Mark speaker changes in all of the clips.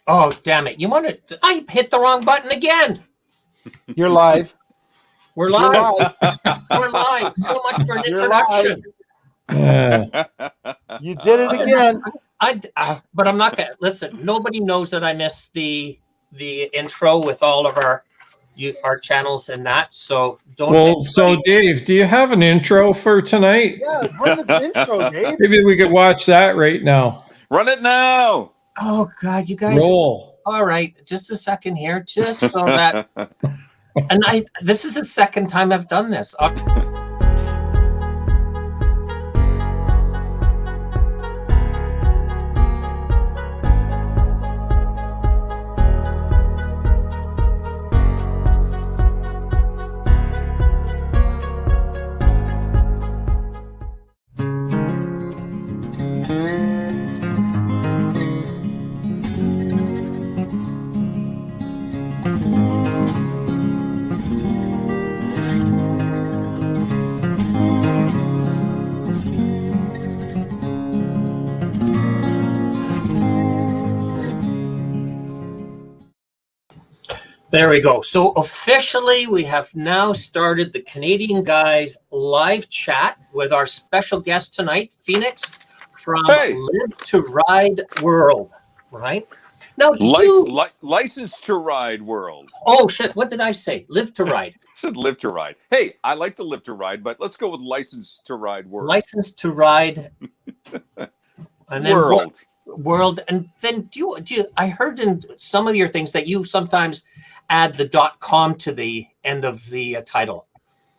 Speaker 1: Oh, damn it. I hit the wrong button again.
Speaker 2: You're live.
Speaker 1: We're
Speaker 2: You're
Speaker 1: live.
Speaker 2: live.
Speaker 1: We're live. So much for an
Speaker 2: You're
Speaker 1: introduction.
Speaker 2: You did it again.
Speaker 1: But I'm not going to listen. Nobody knows that I missed the intro with all of our channels and that. So don't.
Speaker 3: Well, so Dave, do you have an intro for tonight?
Speaker 2: Yeah, run the intro, Dave.
Speaker 3: Maybe we could watch that right now.
Speaker 4: Run it now.
Speaker 1: Oh God, you guys.
Speaker 3: Roll.
Speaker 1: All right, just a second here, just so that. And this is the second time I've done this. There we go. So officially, we have now started the Canadian Guys live chat with our special guest tonight, Phoenix from Live to Ride World. Right now,
Speaker 4: License to Ride World.
Speaker 1: Oh shit! What did I say? Live to Ride.
Speaker 4: I said Live to Ride. Hey, I like the Live to Ride, but let's go with License to Ride World.
Speaker 1: License to Ride. And then World. And then do you? I heard in some of your things that you sometimes add the .com to the end of the title.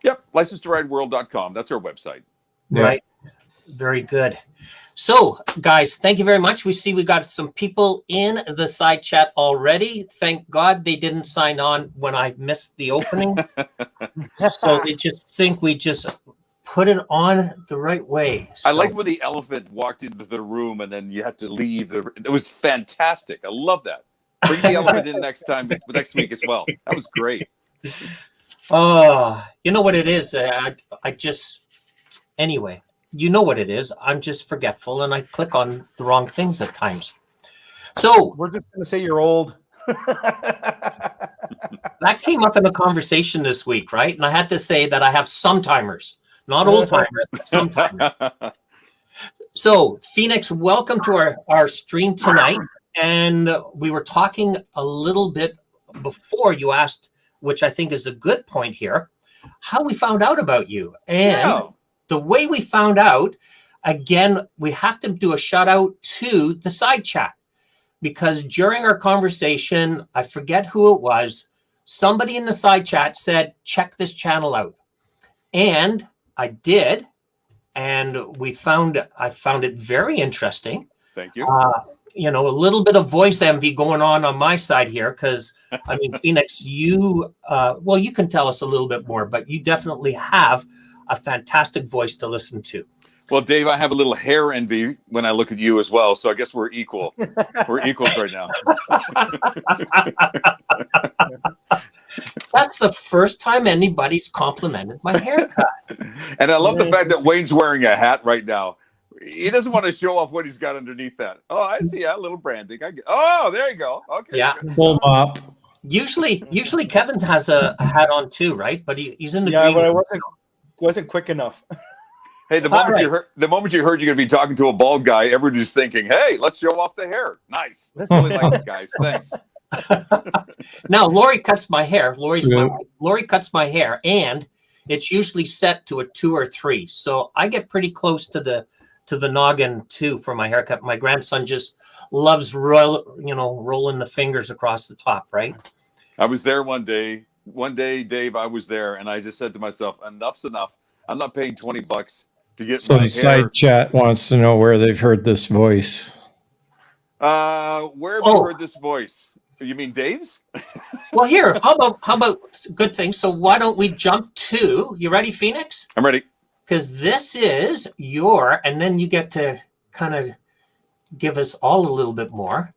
Speaker 4: Yep, license-to-ride-world.com. That's our website.
Speaker 1: Right. Very good. So, guys, thank you very much. We see we got some people in the side chat already. Thank God they didn't sign on when I missed the opening. So they just think we just put it on the right way. So.
Speaker 4: I like when the elephant walked into the room and then you had to leave. It was fantastic. I love that. Bring the elephant in next week as well. That was great.
Speaker 1: You know what it is? Anyway, you know what it is. I'm just forgetful and I click on the wrong things at times. So
Speaker 2: we're just going to say you're old.
Speaker 1: That came up in a conversation this week, right? And I had to say that I have some timers, not old timers, but some timers. So Phoenix, welcome to our stream tonight. And we were talking a little bit before you asked, which I think is a good point here, how we found out about you. And the way we found out, again, we have to do a shout out to the side chat, because during our conversation, I forget who it was, somebody in the side chat said, check this channel out. And I did. And I found it very interesting.
Speaker 4: Thank you.
Speaker 1: A little bit of voice envy going on my side here, because I mean, Phoenix, you can tell us a little bit more, but you definitely have a fantastic voice to listen to.
Speaker 4: Well, Dave, I have a little hair envy when I look at you as well, so I guess we're equal. We're equals right now.
Speaker 1: That's the first time anybody's complimented my haircut.
Speaker 4: And I love the fact that Wayne's wearing a hat right now. He doesn't want to show off what he's got underneath that. Oh, I see a little branding. Oh, there you go. Okay.
Speaker 1: Yeah.
Speaker 3: Full mop.
Speaker 1: Usually Kevin has a hat on too, right? But he's in the green.
Speaker 2: But I wasn't quick enough.
Speaker 4: Hey, the moment you heard you're going to be talking to a bald guy, everybody's thinking, "Hey, let's show off the hair." Nice. Really like it, guys. Thanks.
Speaker 1: Now, Lori cuts my hair. Lori cuts my hair, and it's usually set to a 2 or 3. So I get pretty close to the noggin too for my haircut. My grandson just loves rolling the fingers across the top, right?
Speaker 4: I was there one day, Dave, I was there, and I just said to myself, enough's enough. I'm not paying $20 to get my hair.
Speaker 3: So the side chat wants to know where they've heard this voice.
Speaker 4: Where have you heard this voice? You mean Dave's?
Speaker 1: Well, here, how about good things? So why don't we jump to, you ready, Phoenix?
Speaker 4: I'm ready.
Speaker 1: Because this is and then you get to kind of give us all a little bit more.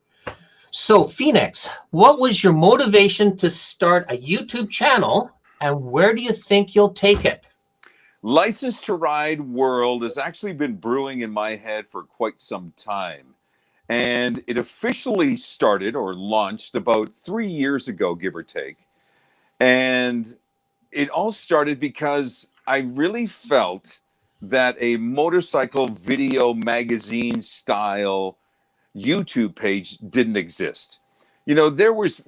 Speaker 1: So Phoenix, what was your motivation to start a YouTube channel, and where do you think you'll take it?
Speaker 4: License to Ride World has actually been brewing in my head for quite some time. And it officially started or launched about 3 years ago, give or take. And it all started because I really felt that a motorcycle video magazine style YouTube page didn't exist. You know, there's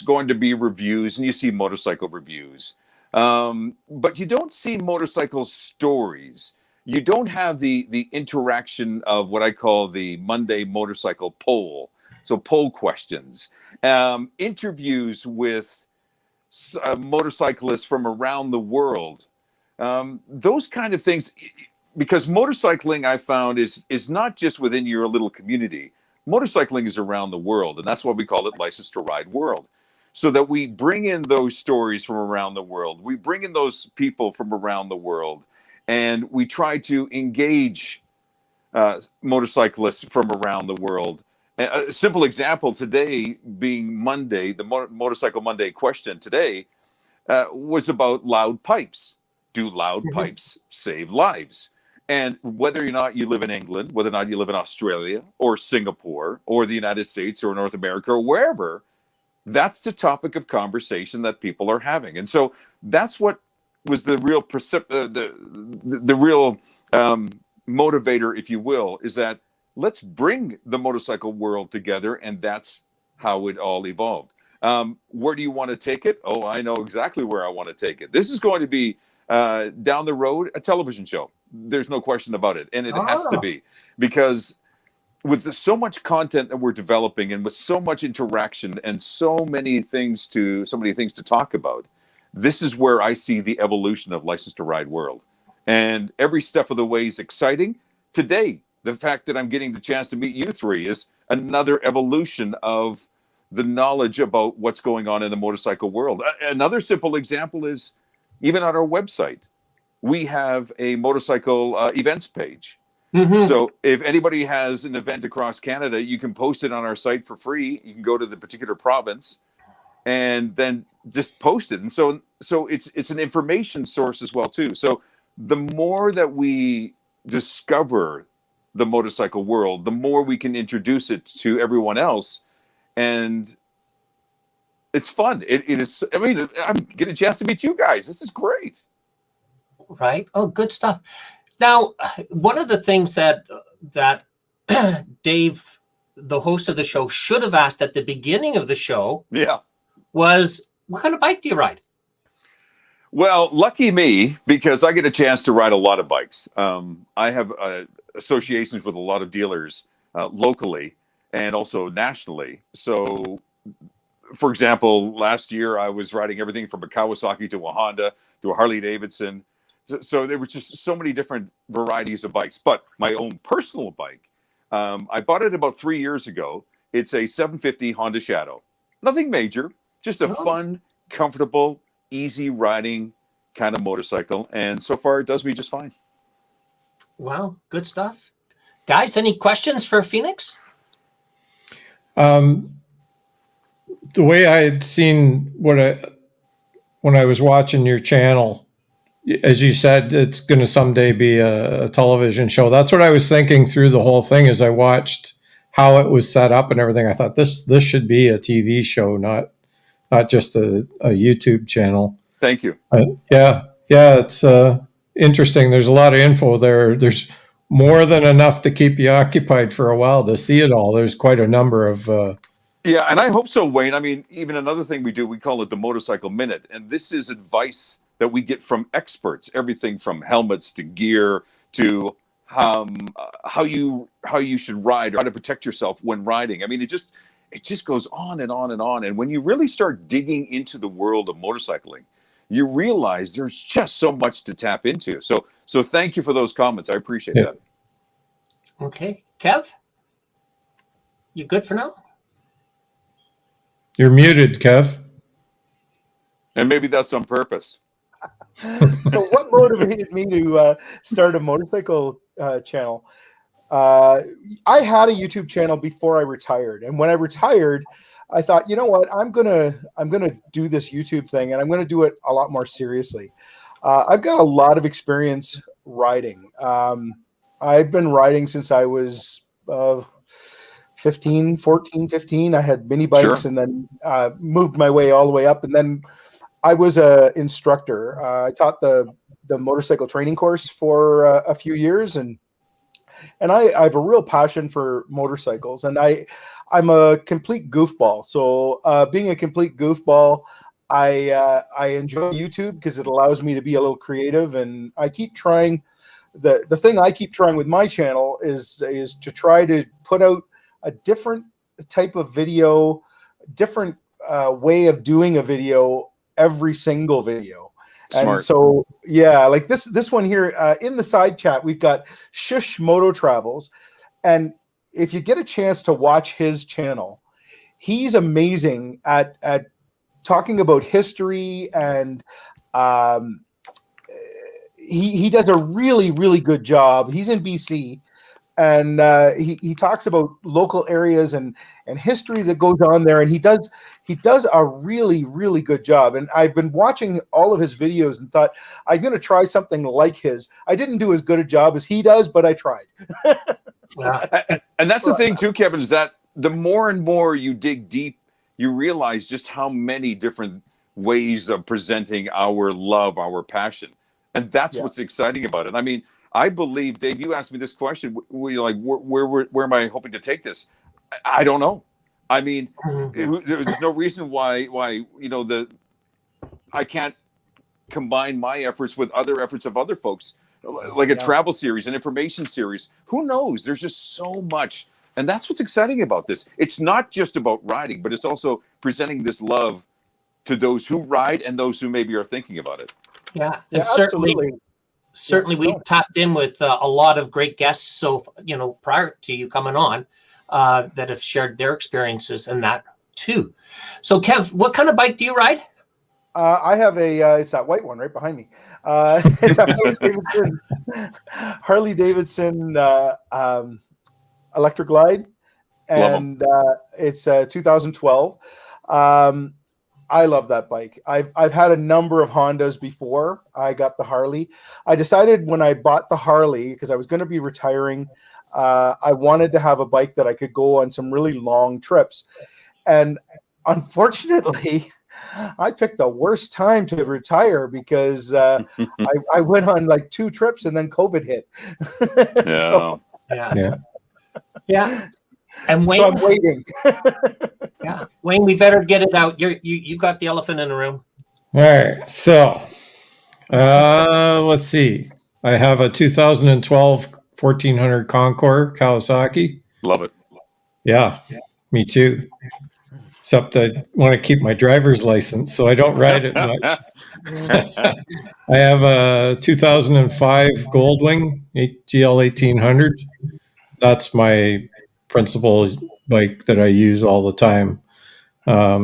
Speaker 4: going to be reviews, and you see motorcycle reviews, but you don't see motorcycle stories. You don't have the interaction of what I call the Monday motorcycle poll. So poll questions, interviews with motorcyclists from around the world, those kind of things. Because motorcycling, I found, is not just within your little community. Motorcycling is around the world, and that's why we call it License to Ride World. So that we bring in those stories from around the world. We bring in those people from around the world, and we try to engage motorcyclists from around the world. A simple example today being Monday, the Motorcycle Monday question today was about loud pipes. Do loud pipes save lives? And whether or not you live in England, whether or not you live in Australia or Singapore or the United States or North America or wherever, that's the topic of conversation that people are having. And so that's what was the real real motivator, if you will, is that let's bring the motorcycle world together, and that's how it all evolved. Where do you want to take it? Oh, I know exactly where I want to take it. This is going to be down the road a television show. There's no question about it, and it has to be, because with so much content that we're developing, and with so much interaction, and so many things to talk about, this is where I see the evolution of License to Ride World, and every step of the way is exciting. Today, the fact that I'm getting the chance to meet you three is another evolution of the knowledge about what's going on in the motorcycle world. Another simple example is even on our website, we have a motorcycle events page. So if anybody has an event across Canada, you can post it on our site for free. You can go to the particular province and then just post it. And so it's an information source as well too. So the more that we discover the motorcycle world, the more we can introduce it to everyone else. And it's fun. It is. I mean, I'm getting a chance to meet you guys. This is great.
Speaker 1: Right. Oh, good stuff. Now, one of the things that Dave, the host of the show, should have asked at the beginning of the show, was what kind of bike do you ride?
Speaker 4: Well, lucky me, because I get a chance to ride a lot of bikes. I have associations with a lot of dealers locally and also nationally. So, for example, last year I was riding everything from a Kawasaki to a Honda to a Harley Davidson. So there were just so many different varieties of bikes. But my own personal bike, I bought it about 3 years ago. It's a 750 Honda Shadow. Nothing major, just a fun, comfortable, easy riding kind of motorcycle. And so far, it does me just fine.
Speaker 1: Wow, good stuff. Guys, any questions for Phoenix?
Speaker 3: The way I had seen when I was watching your channel, as you said, it's going to someday be a television show. That's what I was thinking through the whole thing as I watched how it was set up and everything. I thought this should be a TV show, not just a YouTube channel.
Speaker 4: Thank you.
Speaker 3: Yeah, it's interesting. There's a lot of info there. There's more than enough to keep you occupied for a while to see it all. There's quite a number of...
Speaker 4: Yeah, and I hope so, Wayne. I mean, even another thing we do, we call it the Motorcycle Minute. And this is advice that we get from experts, everything from helmets to gear to how you should ride or how to protect yourself when riding. I mean, it just goes on and on and on. And when you really start digging into the world of motorcycling, you realize there's just so much to tap into. So thank you for those comments. I appreciate that.
Speaker 1: Okay. Kev, you good for now?
Speaker 3: You're muted, Kev.
Speaker 4: And maybe that's on purpose.
Speaker 2: So what motivated me to start a motorcycle channel? I had a YouTube channel before I retired, and when I retired, I thought, you know what, I'm gonna do this YouTube thing, and I'm gonna do it a lot more seriously. I've got a lot of experience riding. I've been riding since I was 14, 15. I had mini bikes
Speaker 4: Sure.
Speaker 2: and then moved my way all the way up. And then I was a instructor. I taught the motorcycle training course for a few years, and I have a real passion for motorcycles, and I'm a complete goofball. So being a complete goofball, I enjoy YouTube because it allows me to be a little creative, and I keep trying. The thing I keep trying with my channel is to try to put out a different type of video, different way of doing a video every single video.
Speaker 4: Smart.
Speaker 2: And so, yeah, like this one here in the side chat, we've got Shush Moto Travels. And if you get a chance to watch his channel, he's amazing at talking about history, and he does a really, really good job. He's in BC, and he talks about local areas and history that goes on there, and he does a really, really good job. And I've been watching all of his videos and thought, I'm going to try something like his. I didn't do as good a job as he does, but I tried.
Speaker 4: And that's the thing too, Kevin, is that the more and more you dig deep, you realize just how many different ways of presenting our love, our passion. And that's what's exciting about it. I mean, I believe, Dave, you asked me this question. Where am I hoping to take this? I don't know. I mean, there's no reason why I can't combine my efforts with other efforts of other folks, like a travel series, an information series. Who knows? There's just so much. And that's what's exciting about this. It's not just about riding, but it's also presenting this love to those who ride and those who maybe are thinking about it.
Speaker 1: Yeah, and certainly we tapped in with a lot of great guests. So, prior to you coming on, that have shared their experiences and that too. So, Kev, what kind of bike do you ride?
Speaker 2: I have it's that white one right behind me. It's a Harley Davidson Electric Glide, and it's 2012. I love that bike. I've had a number of Hondas before I got the Harley. I decided when I bought the Harley, because I was going to be retiring, I wanted to have a bike that I could go on some really long trips. And unfortunately, I picked the worst time to retire because I went on like 2 trips and then COVID hit.
Speaker 1: Yeah. And Wayne,
Speaker 2: so I'm waiting.
Speaker 1: Yeah, Wayne, we better get it out. You got the elephant in the room.
Speaker 3: All right, so let's see. I have a 2012 1400 Concours Kawasaki.
Speaker 4: Love it.
Speaker 3: Yeah, me too. Except I want to keep my driver's license, so I don't ride it much. I have a 2005 Goldwing GL 1800. That's my principal bike that I use all the time. A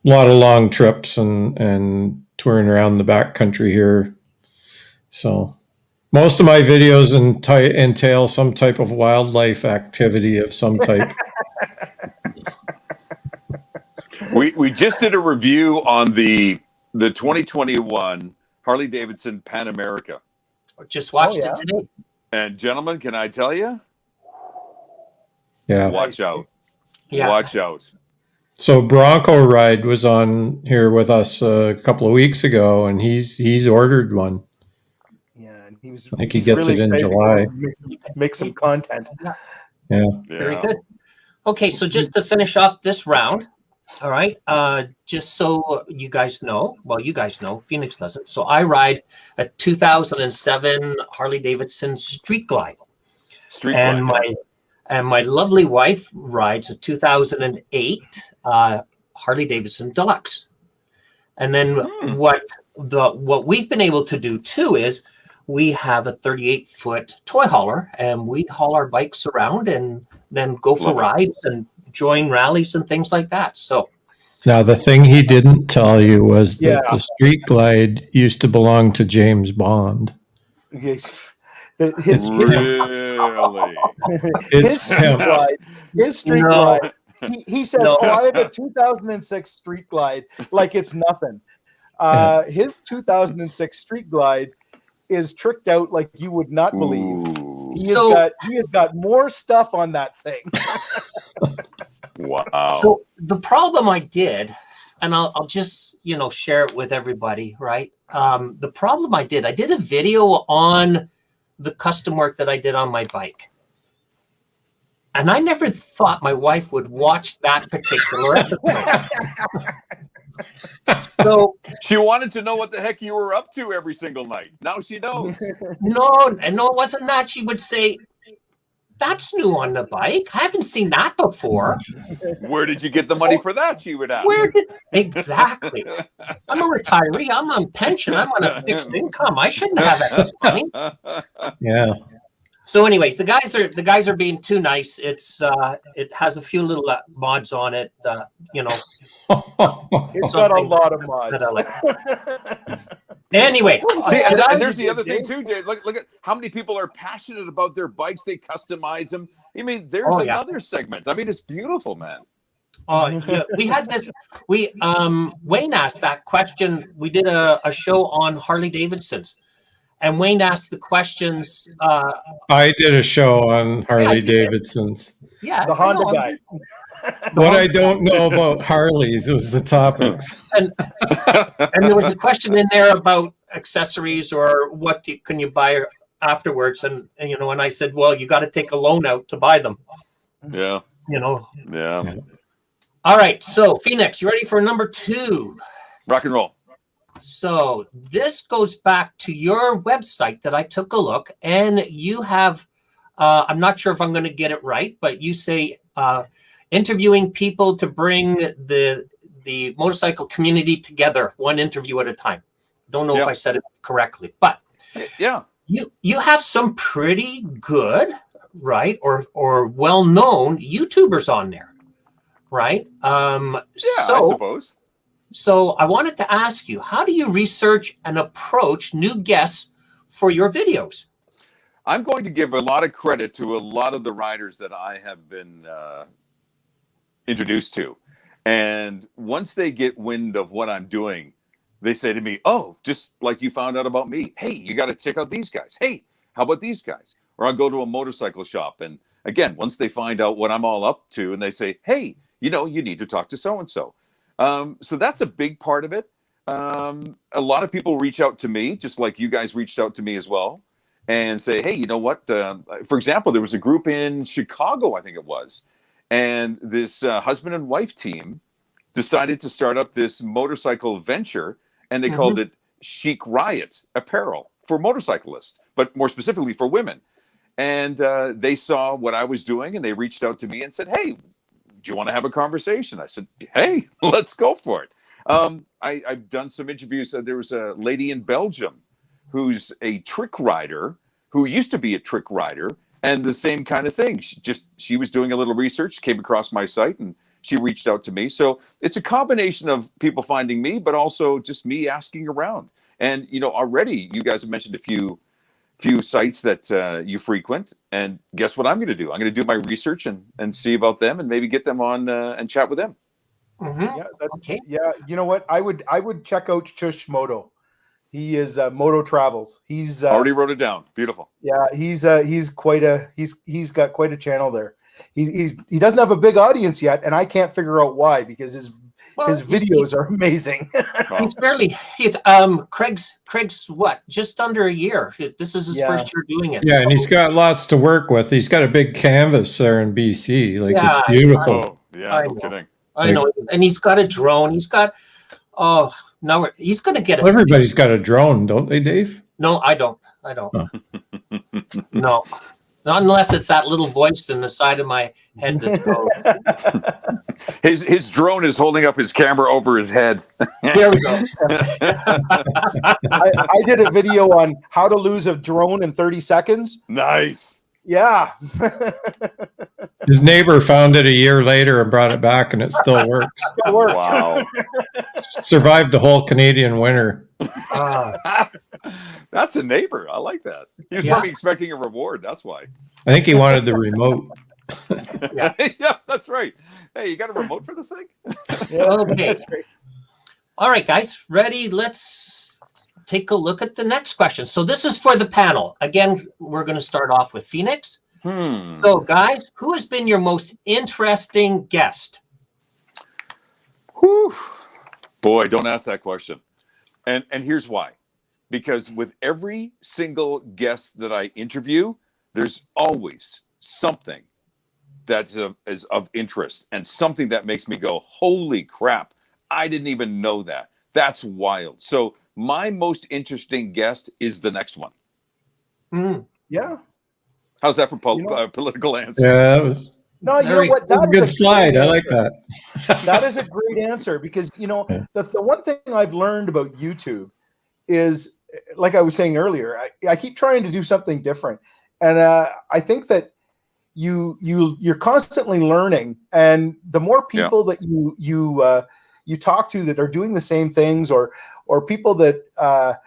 Speaker 3: lot of long trips and touring around the backcountry here. So most of my videos entail some type of wildlife activity of some type.
Speaker 4: We just did a review on the 2021 Harley Davidson Pan America.
Speaker 1: Just watched it today.
Speaker 4: And gentlemen, can I tell you?
Speaker 3: Yeah.
Speaker 4: Watch out.
Speaker 1: Yeah.
Speaker 4: Watch out.
Speaker 3: So Bronco Ride was on here with us a couple of weeks ago, and he's ordered one.
Speaker 2: Yeah, and I
Speaker 3: think he gets
Speaker 2: really
Speaker 3: it in July.
Speaker 2: Make some content.
Speaker 3: Yeah.
Speaker 1: Very good. Okay, so just to finish off this round, all right, just so you guys know, Phoenix doesn't. So I ride a 2007 Harley Davidson Street Glide. And my lovely wife rides a 2008 Harley Davidson Deluxe. And then what we've been able to do too is we have a 38-foot toy hauler, and we haul our bikes around and then go for rides and join rallies and things like that. So
Speaker 3: now the thing he didn't tell you was that the Street Glide used to belong to James Bond.
Speaker 2: His Street Glide. He says, I have a 2006 Street Glide like it's nothing. His 2006 Street Glide is tricked out like you would not believe. He has got more stuff on that thing.
Speaker 4: Wow.
Speaker 1: So the problem I did, and I'll just share it with everybody, right? The problem I did a video on the custom work that I did on my bike. And I never thought my wife would watch that particular episode. So
Speaker 4: she wanted to know what the heck you were up to every single night. Now she knows.
Speaker 1: No, it wasn't that. She would say, "That's new on the bike. I haven't seen that before."
Speaker 4: Where did you get the money for that? She would ask.
Speaker 1: Exactly? I'm a retiree. I'm on pension. I'm on a fixed income. I shouldn't have that money.
Speaker 3: Yeah.
Speaker 1: So, anyways, the guys are being too nice. It has a few little mods on it.
Speaker 2: It's got a lot of mods.
Speaker 1: Anyway,
Speaker 4: see, and there's the other thing too, Dave. Look at how many people are passionate about their bikes. They customize them. I mean, there's another segment. I mean, it's beautiful, man.
Speaker 1: Yeah, we had this. Wayne asked that question. We did a show on Harley Davidsons. And Wayne asked the questions.
Speaker 3: I did a show on Harley Davidsons.
Speaker 1: Yeah,
Speaker 2: the Honda guy.
Speaker 3: What I don't know about Harleys was the topics.
Speaker 1: And there was a question in there about accessories or what can you buy afterwards. And I said, well, you got to take a loan out to buy them.
Speaker 4: Yeah.
Speaker 1: Yeah. All right. So Phoenix, you ready for number 2?
Speaker 4: Rock and roll.
Speaker 1: So this goes back to your website that I took a look, and you have, I'm not sure if I'm going to get it right, but you say interviewing people to bring the motorcycle community together, one interview at a time. Don't know if I said it correctly, but you have some pretty good, right, or well-known YouTubers on there, right?
Speaker 4: I suppose.
Speaker 1: So I wanted to ask you, how do you research and approach new guests for your videos?
Speaker 4: I'm going to give a lot of credit to a lot of the riders that I have been introduced to. And once they get wind of what I'm doing, they say to me, oh, just like you found out about me. Hey, you got to check out these guys. Hey, how about these guys? Or I'll go to a motorcycle shop. And again, once they find out what I'm all up to and they say, hey, you need to talk to so-and-so. So that's a big part of it. A lot of people reach out to me, just like you guys reached out to me as well, and say, hey, you know what? For example, there was a group in Chicago, I think it was, and this husband and wife team decided to start up this motorcycle venture, and they called it Chic Riot Apparel for motorcyclists, but more specifically for women. And they saw what I was doing, and they reached out to me and said, hey, do you want to have a conversation? I said, hey, let's go for it. I've done some interviews. There was a lady in Belgium who's a trick rider, who used to be a trick rider, and the same kind of thing. She was doing a little research, came across my site, and she reached out to me. So it's a combination of people finding me, but also just me asking around. And, already you guys have mentioned a few sites that you frequent, and guess what I'm going to do? I'm going to do my research and see about them and maybe get them on and chat with them.
Speaker 2: Yeah, yeah. You know what? I would check out Chush Moto. He is Moto Travels. He's
Speaker 4: already wrote it down. Beautiful.
Speaker 2: Yeah, he's got quite a channel there. He doesn't have a big audience yet, and I can't figure out why, because his videos are amazing. Craig's
Speaker 1: what, just under a year. This is his first year doing it.
Speaker 3: Yeah, and he's got lots to work with. He's got a big canvas there in BC. It's beautiful.
Speaker 4: No kidding.
Speaker 1: I know, and he's got a drone. He's got he's going to get
Speaker 3: everybody's got a drone, don't they, Dave?
Speaker 1: No, I don't. Oh. No. Not unless it's that little voice in the side of my head that goes.
Speaker 4: His drone is holding up his camera over his head.
Speaker 1: There we go.
Speaker 2: I did a video on how to lose a drone in 30 seconds.
Speaker 4: Nice.
Speaker 2: Yeah.
Speaker 3: His neighbor found it a year later and brought it back, and it still works.
Speaker 2: Still works.
Speaker 4: Wow.
Speaker 3: Survived the whole Canadian winter.
Speaker 4: That's a neighbor. I like that. He was probably expecting a reward. That's why.
Speaker 3: I think he wanted the remote.
Speaker 4: Yeah, that's right. Hey, you got a remote for this thing?
Speaker 1: Okay. All right, guys. Ready? Let's take a look at the next question. So this is for the panel. Again, we're going to start off with Phoenix. So guys, who has been your most interesting guest?
Speaker 4: Whew. Boy, don't ask that question. And here's why. Because with every single guest that I interview, there's always something that is of interest and something that makes me go, holy crap, I didn't even know that. That's wild. So my most interesting guest is the next one.
Speaker 2: Yeah.
Speaker 4: How's that for political answer?
Speaker 3: Yeah, that was
Speaker 2: No, you know what?
Speaker 3: a good slide. I like
Speaker 2: answer.
Speaker 3: that.
Speaker 2: That is a great answer because, you know, the one thing I've learned about YouTube is, like I was saying earlier, I keep trying to do something different. And I think that you're constantly learning, and the more people that you talk to that are doing the same things, or people that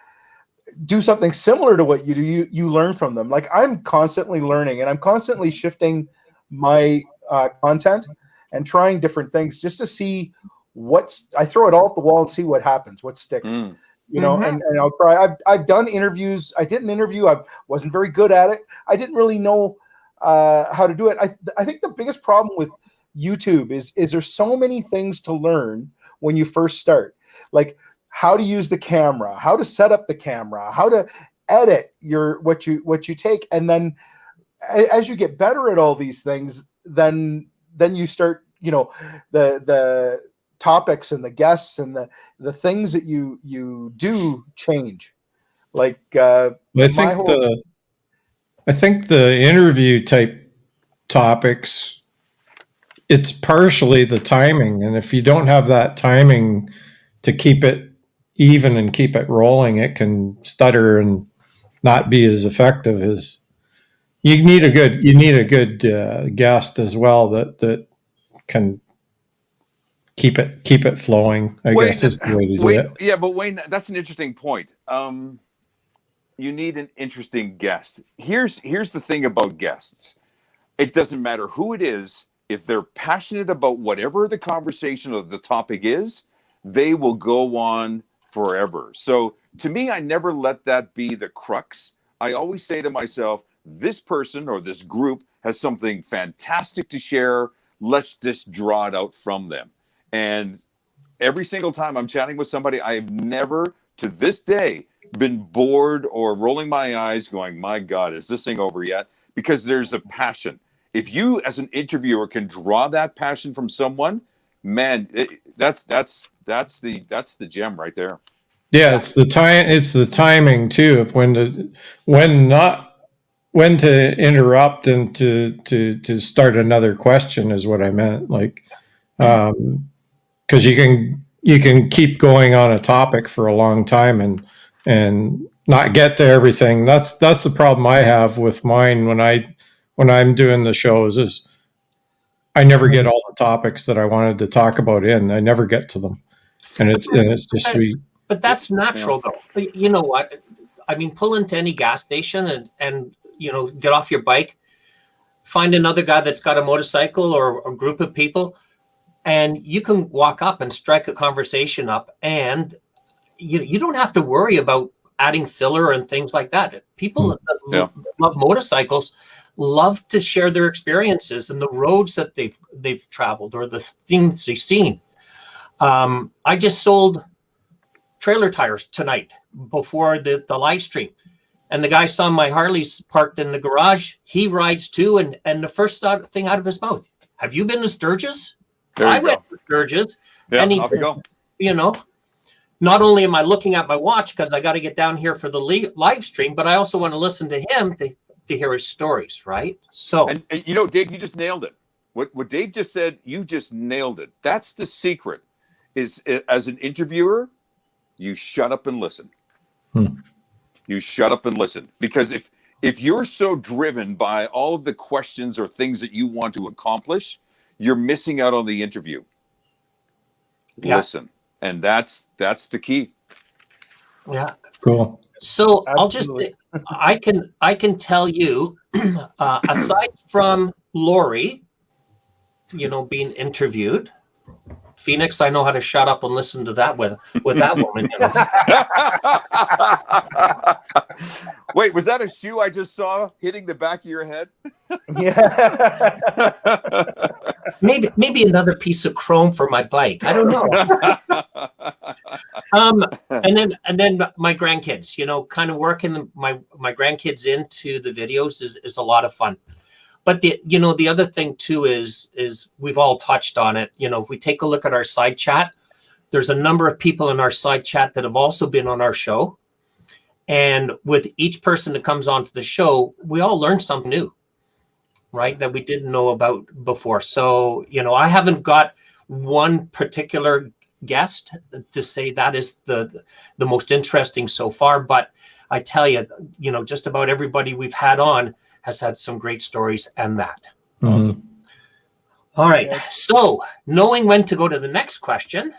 Speaker 2: do something similar to what you do, you learn from them. Like, I'm constantly learning, and I'm constantly shifting my content and trying different things just to see I throw it all at the wall and see what happens, what sticks. You know, and I'll try. I've done interviews. I did an interview. I wasn't very good at it. I didn't really know how to do it. I think the biggest problem with YouTube is there's so many things to learn when you first start, like how to use the camera, how to set up the camera, how to edit what you take, and then as you get better at all these things, then you start, you know, the topics and the guests and the things that you do change. Like
Speaker 3: I think the interview type topics, it's partially the timing, and if you don't have that timing to keep it even and keep it rolling, it can stutter and not be as effective as you need a good guest as well that can keep it flowing, I guess is the way to do it.
Speaker 4: Yeah, but Wayne, that's an interesting point. You need an interesting guest. Here's the thing about guests. It doesn't matter who it is. If they're passionate about whatever the conversation or the topic is, they will go on forever. So to me, I never let that be the crux. I always say to myself, this person or this group has something fantastic to share. Let's just draw it out from them. And every single time I'm chatting with somebody, I have never, to this day, been bored or rolling my eyes going, my God, is this thing over yet? Because there's a passion. If you, as an interviewer, can draw that passion from someone, man, that's the gem right there.
Speaker 3: Yeah, it's the time. It's the timing too of when to interrupt and to start another question is what I meant. Like, because you can keep going on a topic for a long time and not get to everything. That's the problem I have with mine when I'm doing the shows is I never get all the topics that I wanted to talk about in. I never get to them, and it's just sweet.
Speaker 1: But that's natural, though. You know what? I mean, pull into any gas station and you know, get off your bike, find another guy that's got a motorcycle or a group of people, and you can walk up and strike a conversation up, and you don't have to worry about adding filler and things like that. People that love motorcycles love to share their experiences and the roads that they've traveled or the things they've seen. I just sold trailer tires tonight before the live stream, and the guy saw my Harleys parked in the garage. He rides too, and the first thing out of his mouth, "Have you been to Sturgis?" I went to Sturgis, and
Speaker 4: off you go.
Speaker 1: You know, not only am I looking at my watch because I got to get down here for the live stream, but I also want to listen to him to hear his stories, right? So,
Speaker 4: and you know, Dave, you just nailed it. What Dave just said, you just nailed it. That's the secret. Is as an interviewer, you shut up and listen. You shut up and listen, because if you're so driven by all of the questions or things that you want to accomplish, you're missing out on the interview. Listen, and that's the key.
Speaker 1: Yeah,
Speaker 3: cool.
Speaker 1: So
Speaker 2: Absolutely.
Speaker 1: I'll just say, I can tell you, aside from Lori, you know, being interviewed, Phoenix, I know how to shut up and listen to that with that woman. You know?
Speaker 4: Wait, was that a shoe I just saw hitting the back of your head?
Speaker 2: Yeah.
Speaker 1: Maybe another piece of chrome for my bike. I don't know. And then my grandkids, you know, kind of working my grandkids into the videos is a lot of fun. But the other thing too is we've all touched on it. You know, if we take a look at our side chat, there's a number of people in our side chat that have also been on our show. And with each person that comes onto the show, we all learn something new, right? That we didn't know about before. So, you know, I haven't got one particular guest to say that is the most interesting so far. But I tell you, you know, just about everybody we've had on has had some great stories and that.
Speaker 4: Awesome.
Speaker 1: All right. Yeah. So knowing when to go to the next question.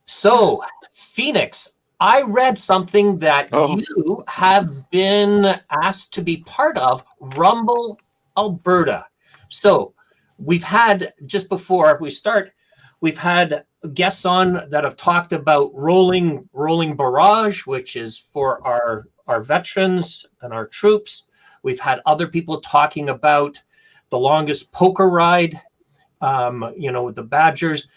Speaker 1: So Phoenix, I read something that you have been asked to be part of Rumble Alberta. So we've had, just before we start, we've had guests on that have talked about rolling barrage, which is for our veterans and our troops. We've had other people talking about the longest poker ride, you know, with the Badgers.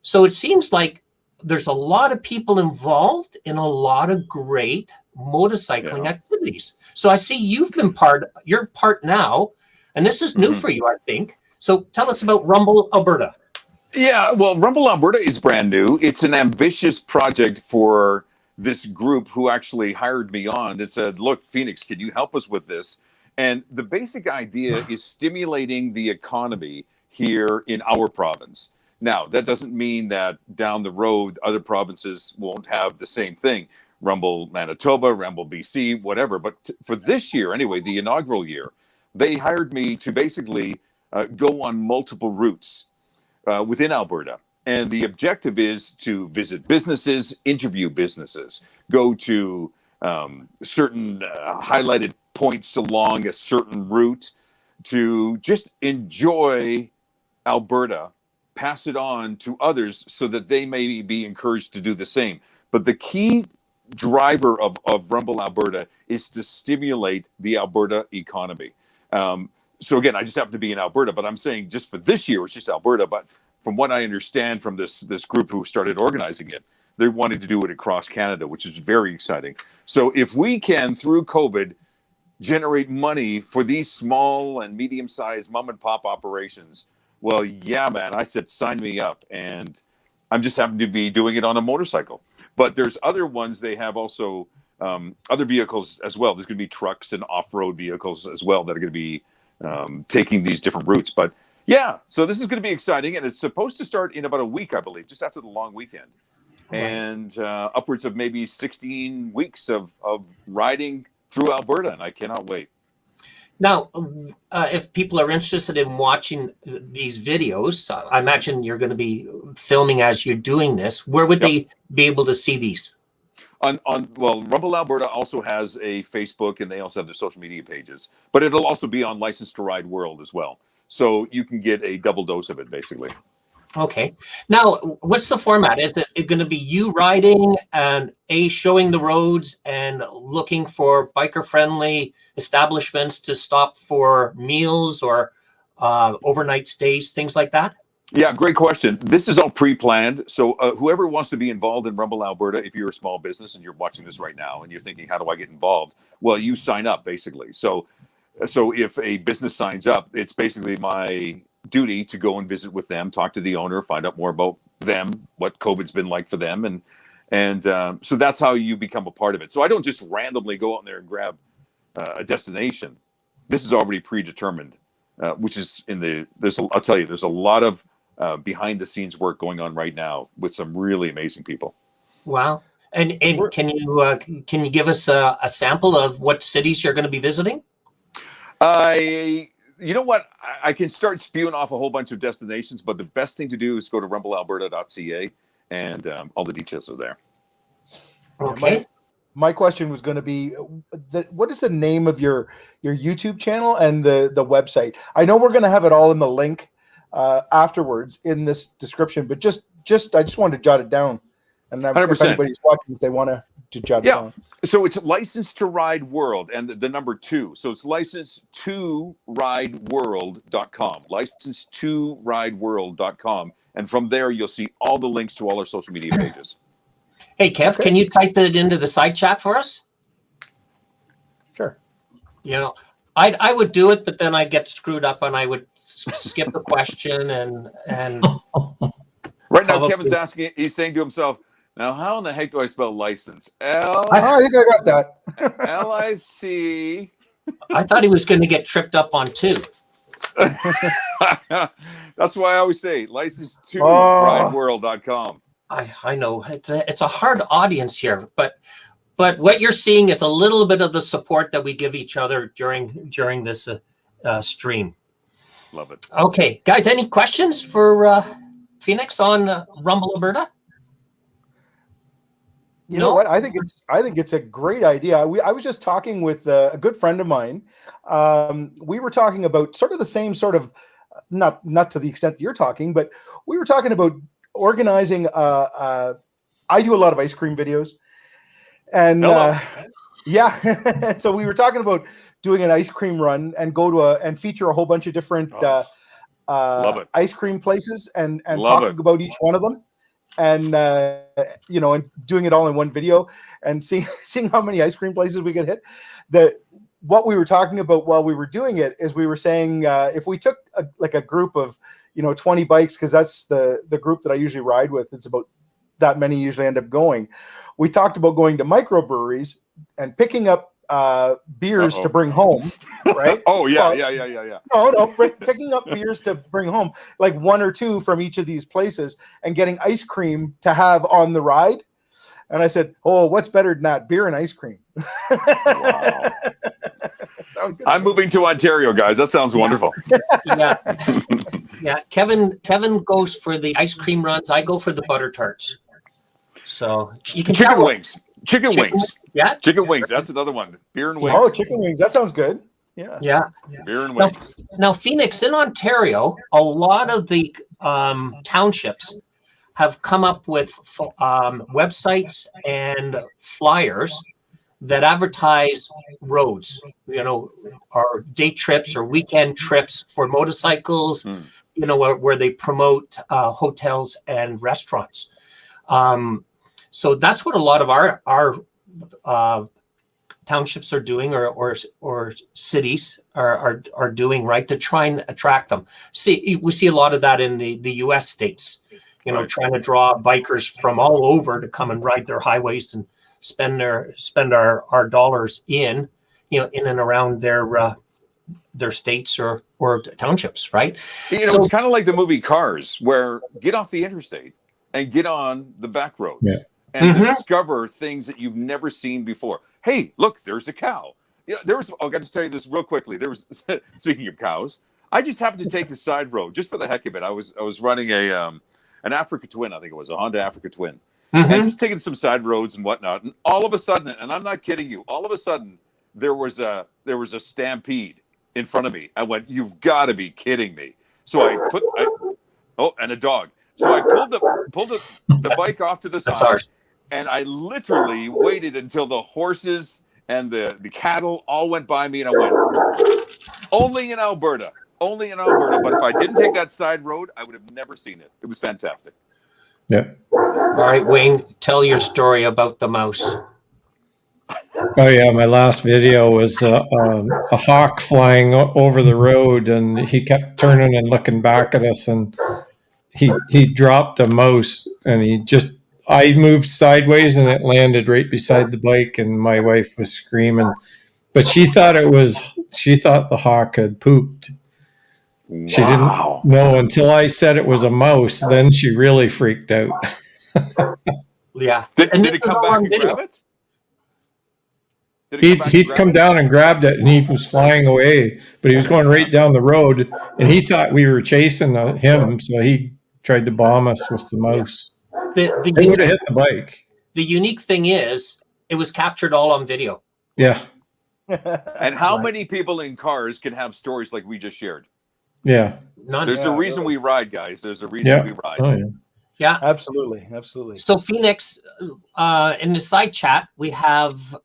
Speaker 1: So it seems like there's a lot of people involved in a lot of great motorcycling activities. So I see you're part now, and this is new for you, I think. So tell us about Rumble Alberta.
Speaker 4: Yeah, well, Rumble Alberta is brand new. It's an ambitious project for this group who actually hired me on and said, look, Phoenix, can you help us with this? And the basic idea is stimulating the economy here in our province. Now, that doesn't mean that down the road, other provinces won't have the same thing. Rumble Manitoba, Rumble BC, whatever. But for this year, anyway, the inaugural year, they hired me to basically go on multiple routes within Alberta. And the objective is to visit businesses, interview businesses, go to certain highlighted points along a certain route to just enjoy Alberta, pass it on to others so that they may be encouraged to do the same. But the key driver of Rumble Alberta is to stimulate the Alberta economy. So again, I just happen to be in Alberta, but I'm saying just for this year, it's just Alberta. But from what I understand from this group who started organizing it, they wanted to do it across Canada, which is very exciting. So if we can, through COVID, generate money for these small and medium-sized mom and pop operations, well, yeah, man, I said, sign me up. And I'm just happen to be doing it on a motorcycle. But there's other ones. They have also other vehicles as well. There's going to be trucks and off-road vehicles as well that are going to be taking these different routes. But yeah, so this is going to be exciting. And it's supposed to start in about a week, I believe, just after the long weekend. Right. And upwards of maybe 16 weeks of riding through Alberta. And I cannot wait.
Speaker 1: Now, if people are interested in watching these videos, I imagine you're going to be filming as you're doing this. Where would they be able to see these? Well,
Speaker 4: Rumble Alberta also has a Facebook, and they also have their social media pages. But it'll also be on License to Ride World as well. So you can get a double dose of it, basically.
Speaker 1: Okay. Now, what's the format? Is it going to be you riding and showing the roads and looking for biker-friendly establishments to stop for meals or overnight stays, things like that?
Speaker 4: Yeah, great question. This is all pre-planned. So whoever wants to be involved in Rumble Alberta, if you're a small business and you're watching this right now and you're thinking, how do I get involved? Well, you sign up, basically. So if a business signs up, it's basically my duty to go and visit with them, talk to the owner, find out more about them, what COVID's been like for them. And so that's how you become a part of it. So I don't just randomly go out there and grab a destination. This is already predetermined, which is I'll tell you, there's a lot of behind the scenes work going on right now with some really amazing people.
Speaker 1: Wow. And can you give us a sample of what cities you're going to be visiting?
Speaker 4: You know what? I can start spewing off a whole bunch of destinations, but the best thing to do is go to rumblealberta.ca, and all the details are there.
Speaker 1: Okay.
Speaker 2: My question was going to be, what is the name of your YouTube channel and the website? I know we're going to have it all in the link afterwards in this description. But just I just wanted to jot it down, and if
Speaker 4: 100%.
Speaker 2: anybody's watching, if they want to jot it down.
Speaker 4: So it's Licensed to Ride World and the number 2. So it's licensed2rideworld.com. Licensed2rideworld.com. And from there, you'll see all the links to all our social media pages.
Speaker 1: Hey, Kev, can you type that into the side chat for us?
Speaker 2: Sure.
Speaker 1: You know, I would do it, but then I get screwed up and I would skip the question and
Speaker 4: Right now,
Speaker 1: Probably.
Speaker 4: Kevin's asking, he's saying to himself, now, how in the heck do I spell license?
Speaker 2: I think I got that.
Speaker 4: L-I-C.
Speaker 1: I thought he was going to get tripped up on 2.
Speaker 4: That's why I always say licensed2rideworld.com.
Speaker 1: I know it's a hard audience here, but what you're seeing is a little bit of the support that we give each other during this stream.
Speaker 4: Love it.
Speaker 1: Okay, guys, any questions for Phoenix on Rumble Alberta?
Speaker 2: You know what? I think it's a great idea. I was just talking with a good friend of mine. We were talking about sort of the same sort of, not to the extent that you're talking, but we were talking about organizing. I do a lot of ice cream videos, and so we were talking about doing an ice cream run and go to and feature a whole bunch of different ice cream places and talking about each one of them. And and doing it all in one video and seeing how many ice cream places we could hit. What we were talking about while we were doing it is we were saying if we took a group of 20 bikes, because that's the group that I usually ride with, it's about that many usually end up going. We talked about going to microbreweries and picking up beers to bring home, right? Picking up beers to bring home, like 1 or 2 from each of these places, and getting ice cream to have on the ride. And I said, oh, what's better than that? Beer and ice cream.
Speaker 4: Wow. I'm moving to Ontario, guys. That sounds wonderful.
Speaker 1: Yeah. Kevin goes for the ice cream runs. I go for the butter tarts. So you can
Speaker 4: Chicken wings. Chicken wings.
Speaker 1: Yeah.
Speaker 4: Chicken wings. That's another one. Beer and wings.
Speaker 2: Oh, chicken wings. That sounds good. Yeah.
Speaker 4: Beer and wings.
Speaker 1: Now, Phoenix, in Ontario, a lot of the townships have come up with websites and flyers that advertise roads, or day trips or weekend trips for motorcycles, where they promote hotels and restaurants. So that's what a lot of our townships are doing, or cities are doing, right, to try and attract them. We see a lot of that in the U.S. states, trying to draw bikers from all over to come and ride their highways and spend our dollars in and around their states or townships, right?
Speaker 4: It's kind of like the movie Cars, where get off the interstate and get on the back roads.
Speaker 3: Yeah.
Speaker 4: And discover things that you've never seen before. Hey, look, there's a cow. I'll get to tell you this real quickly. Speaking of cows, I just happened to take the side road just for the heck of it. I was running an Africa Twin, I think it was a Honda Africa Twin, and just taking some side roads and whatnot. And all of a sudden, and I'm not kidding you, all of a sudden there was a stampede in front of me. I went, "You've got to be kidding me!" So and a dog. So I pulled the bike off to the side. And I literally waited until the horses and the cattle all went by me, and I went, only in Alberta. But if I didn't take that side road, I would have never seen it. It was fantastic.
Speaker 3: Yeah.
Speaker 1: All right, Wayne, tell your story about the mouse.
Speaker 3: Oh yeah, my last video was a hawk flying over the road, and he kept turning and looking back at us, and he dropped a mouse, and I moved sideways and it landed right beside the bike, and my wife was screaming, but she thought the hawk had pooped. Wow. She didn't know until I said it was a mouse. Then she really freaked out.
Speaker 1: Yeah.
Speaker 4: Did it come back and grab it?
Speaker 3: He'd come down and grabbed it, and he was flying away, but he was going right down the road, and he thought we were chasing him, so he tried to bomb us with the mouse. They would have hit the bike.
Speaker 1: The unique thing is, it was captured all on video.
Speaker 3: Yeah.
Speaker 4: And how many people in cars can have stories like we just shared?
Speaker 3: Yeah.
Speaker 1: None.
Speaker 4: There's a
Speaker 2: Yeah,
Speaker 4: reason
Speaker 2: really.
Speaker 4: we ride, guys. There's a reason
Speaker 3: Yeah.
Speaker 4: we ride.
Speaker 3: Oh, yeah.
Speaker 1: Yeah.
Speaker 2: Absolutely. Absolutely.
Speaker 1: So Phoenix, in the side chat, we have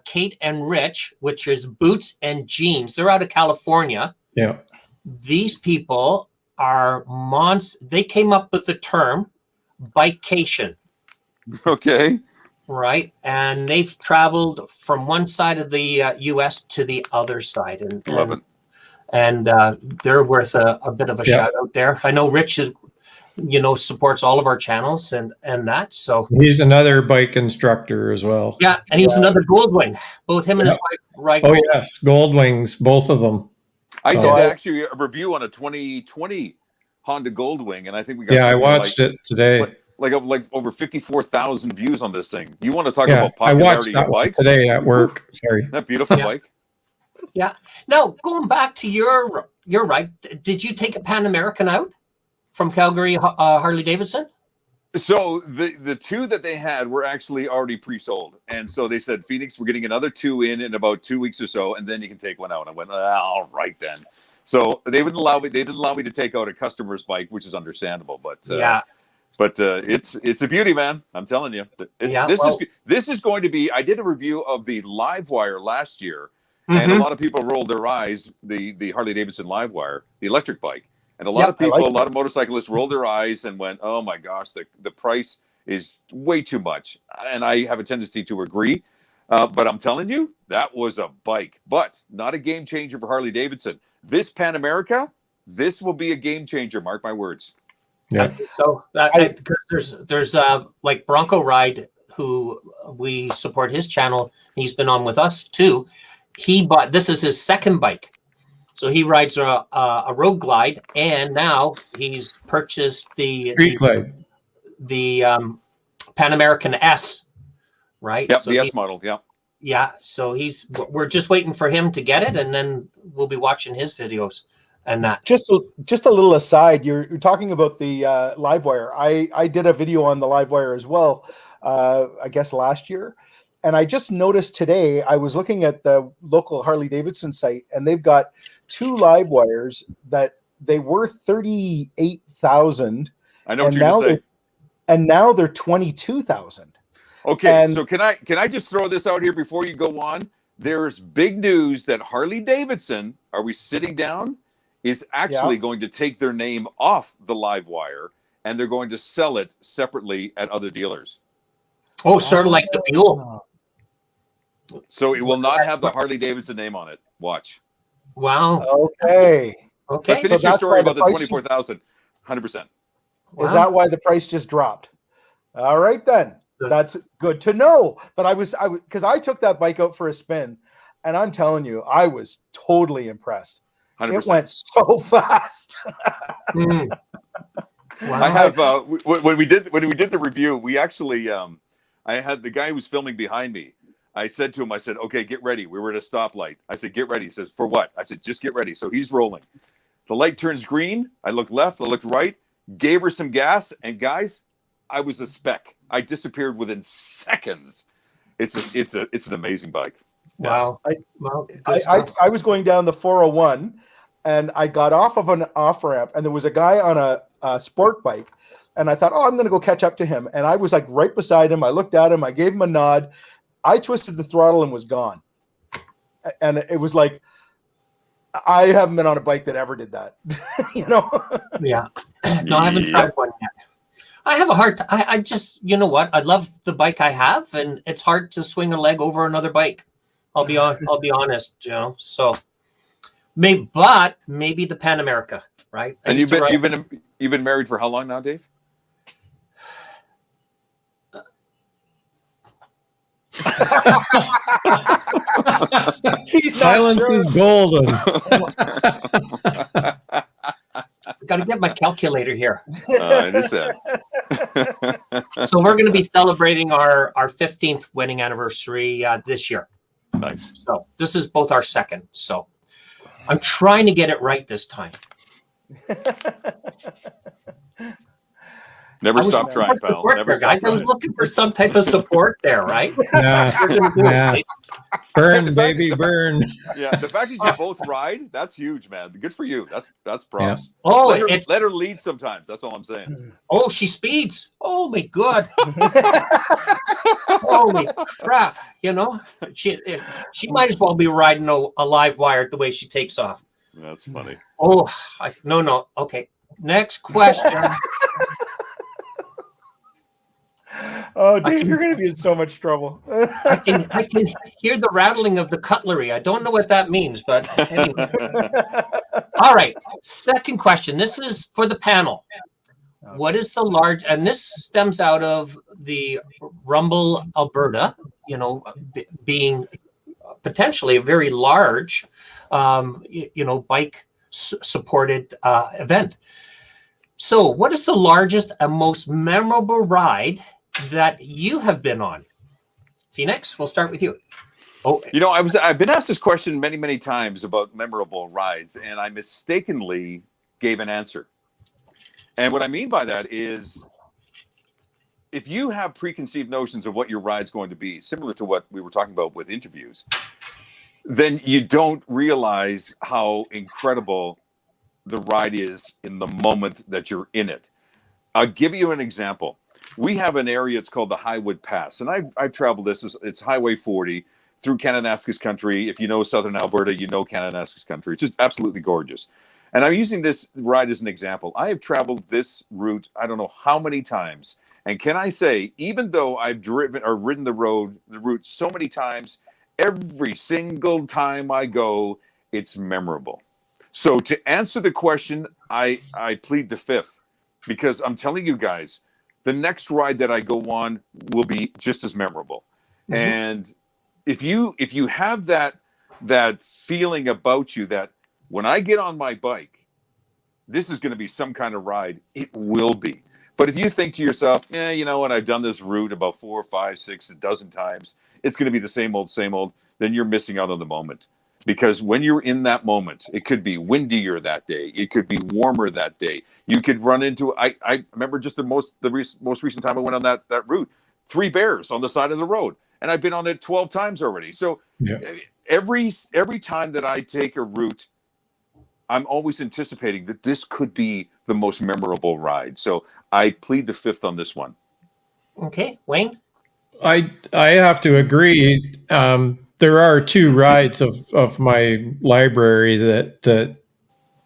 Speaker 1: Kate and Rich, which is Boots and Jeans. They're out of California.
Speaker 3: Yeah.
Speaker 1: These people are they came up with the term bikecation,
Speaker 4: Okay.
Speaker 1: right? And they've traveled from one side of the US to the other side.
Speaker 4: Love it.
Speaker 1: And they're worth a bit of a
Speaker 3: Yeah.
Speaker 1: shout out there. I know Rich is, supports all of our channels and that. So
Speaker 3: He's another bike instructor as well.
Speaker 1: yeah, and he's
Speaker 2: Yeah.
Speaker 1: another Goldwing. Both him and his wife ride.
Speaker 3: Oh,
Speaker 1: Gold.
Speaker 3: yes. Gold Wings, both of them.
Speaker 4: I
Speaker 3: So-
Speaker 4: did actually a review on a 2020 Honda Goldwing, and I think we got
Speaker 3: Yeah, I
Speaker 4: something
Speaker 3: watched it today.
Speaker 4: like over 54,000 views on this thing. You want to talk
Speaker 3: Yeah,
Speaker 4: about
Speaker 3: I watched
Speaker 4: popularity
Speaker 3: that
Speaker 4: of
Speaker 3: one
Speaker 4: bikes?
Speaker 3: today at work. Sorry.
Speaker 4: That beautiful
Speaker 1: Yeah.
Speaker 4: bike.
Speaker 1: Yeah. Now going back to your ride, did you take a Pan American out from Calgary, Harley Davidson?
Speaker 4: So the two that they had were actually already pre-sold, and so they said, Phoenix, we're getting another two in about 2 weeks or so, and then you can take one out. I went, all right then. So they didn't allow me to take out a customer's bike, which is understandable, but
Speaker 1: Yeah.
Speaker 4: But it's a beauty, man. I'm telling you. This is going to be. I did a review of the Livewire last year, and a lot of people rolled their eyes. The Harley Davidson Livewire, the electric bike, and a lot of people, a lot of motorcyclists rolled their eyes and went, "Oh my gosh, the price is way too much." And I have a tendency to agree, but I'm telling you, that was a bike, but not a game changer for Harley Davidson. This Pan America, this will be a game changer. Mark my words.
Speaker 3: Yeah.
Speaker 1: So there's like Bronco Ride, who we support his channel. He's been on with us too. This is his second bike. So he rides a Road Glide, and now he's purchased the
Speaker 3: Street Glide.
Speaker 1: the Pan American S, right?
Speaker 4: Yep,
Speaker 1: So
Speaker 4: the S model. Yeah.
Speaker 1: Yeah. So we're just waiting for him to get it, and then we'll be watching his videos and that.
Speaker 2: Just a little aside, you're talking about the Livewire. I did a video on the Livewire as well, I guess last year. And I just noticed today, I was looking at the local Harley Davidson site, and they've got two Livewires that they were 38,000.
Speaker 4: I know what you're going to say.
Speaker 2: And now they're 22,000.
Speaker 4: Okay, so can I just throw this out here before you go on? There's big news that Harley Davidson, are we sitting down, is actually going to take their name off the Livewire, and they're going to sell it separately at other dealers.
Speaker 1: Oh, sort of like the Buell.
Speaker 4: So it will not have the Harley Davidson name on it. Watch.
Speaker 1: Wow.
Speaker 2: Okay.
Speaker 1: Okay.
Speaker 4: But finish your story about the 24,000. 100%.
Speaker 1: Wow.
Speaker 2: Is that why the price just dropped? All right, then. That's good to know. But because I took that bike out for a spin, and I'm telling you, I was totally impressed.
Speaker 4: 100%.
Speaker 2: It went so fast.
Speaker 1: Wow.
Speaker 4: I have when we did the review, we actually I had the guy who was filming behind me. I said to him, okay, get ready. We were at a stoplight. I said, get ready. He says, for what? I said, just get ready. So he's rolling. The light turns green. I looked left. I looked right. Gave her some gas, and guys, I was a speck. I disappeared within seconds. It's an amazing bike.
Speaker 1: Wow.
Speaker 2: I was going down the 401, and I got off of an off ramp, and there was a guy on a sport bike, and I thought, I'm going to go catch up to him. And I was like right beside him. I looked at him. I gave him a nod. I twisted the throttle and was gone. And it was like, I haven't been on a bike that ever did that,
Speaker 1: Yeah. No, I haven't tried one yet. I have a hard time. I just, you know what? I love the bike I have, and it's hard to swing a leg over another bike. I'll be honest, So maybe the Pan America, right?
Speaker 4: And you've been married for how long now, Dave?
Speaker 3: Silence is golden.
Speaker 1: Got to get my calculator here.
Speaker 4: I understand.
Speaker 1: So we're going to be celebrating our 15th wedding anniversary this year.
Speaker 4: Nice.
Speaker 1: So this is both our second. So I'm trying to get it right this time.
Speaker 4: Never
Speaker 1: I was
Speaker 4: stop
Speaker 1: looking
Speaker 4: trying,
Speaker 1: for
Speaker 4: pal.
Speaker 1: support
Speaker 4: Never
Speaker 1: there,
Speaker 4: stop
Speaker 1: guys. I was
Speaker 4: trying.
Speaker 1: looking for some type of support there, right?
Speaker 3: Nah. Burn,
Speaker 4: The fact
Speaker 3: baby,
Speaker 4: that-
Speaker 3: burn.
Speaker 4: Yeah, the fact that you both ride, that's huge, man. Good for you. That's props.
Speaker 1: Oh,
Speaker 4: Let her lead sometimes. That's all I'm saying.
Speaker 1: oh, she speeds. Oh my god. Holy crap. You know, she might as well be riding a live wire the way she takes off.
Speaker 4: That's funny.
Speaker 1: Oh, no. Okay. Next question.
Speaker 2: Oh, Dave, you're going to be in so much trouble.
Speaker 1: I can hear the rattling of the cutlery. I don't know what that means, but anyway. All right. Second question. This is for the panel. What is the large, and this stems out of the Rumble, Alberta, you know, being potentially a very large, bike supported event. So what is the largest and most memorable ride that you have been on? Phoenix, we'll start with you. Oh,
Speaker 4: You know, I've been asked this question many, many times about memorable rides, and I mistakenly gave an answer. And what I mean by that is, if you have preconceived notions of what your ride's going to be, similar to what we were talking about with interviews, then you don't realize how incredible the ride is in the moment that you're in it. I'll give you an example. We have an area, it's called the Highwood Pass, and I've traveled this. It's Highway 40 through Kananaskis country. If you know Southern Alberta, you know Kananaskis country. It's just absolutely gorgeous. And I'm using this ride as an example. I have traveled this route, I don't know how many times. And can I say, even though I've driven or ridden the route so many times, every single time I go, it's memorable. So to answer the question, I plead the fifth, because I'm telling you guys, the next ride that I go on will be just as memorable. Mm-hmm. And if you have that feeling about you that when I get on my bike, this is going to be some kind of ride, it will be. But if you think to yourself, you know what, I've done this route about 4, 5, 6, a dozen times, it's going to be the same old, then you're missing out on the moment. Because when you're in that moment, it could be windier that day. It could be warmer that day. You could run into, I remember just the most recent time I went on that route, 3 bears on the side of the road. And I've been on it 12 times already. So every time that I take a route, I'm always anticipating that this could be the most memorable ride. So I plead the fifth on this one.
Speaker 1: Okay, Wayne?
Speaker 3: I have to agree. There are 2 rides of my library that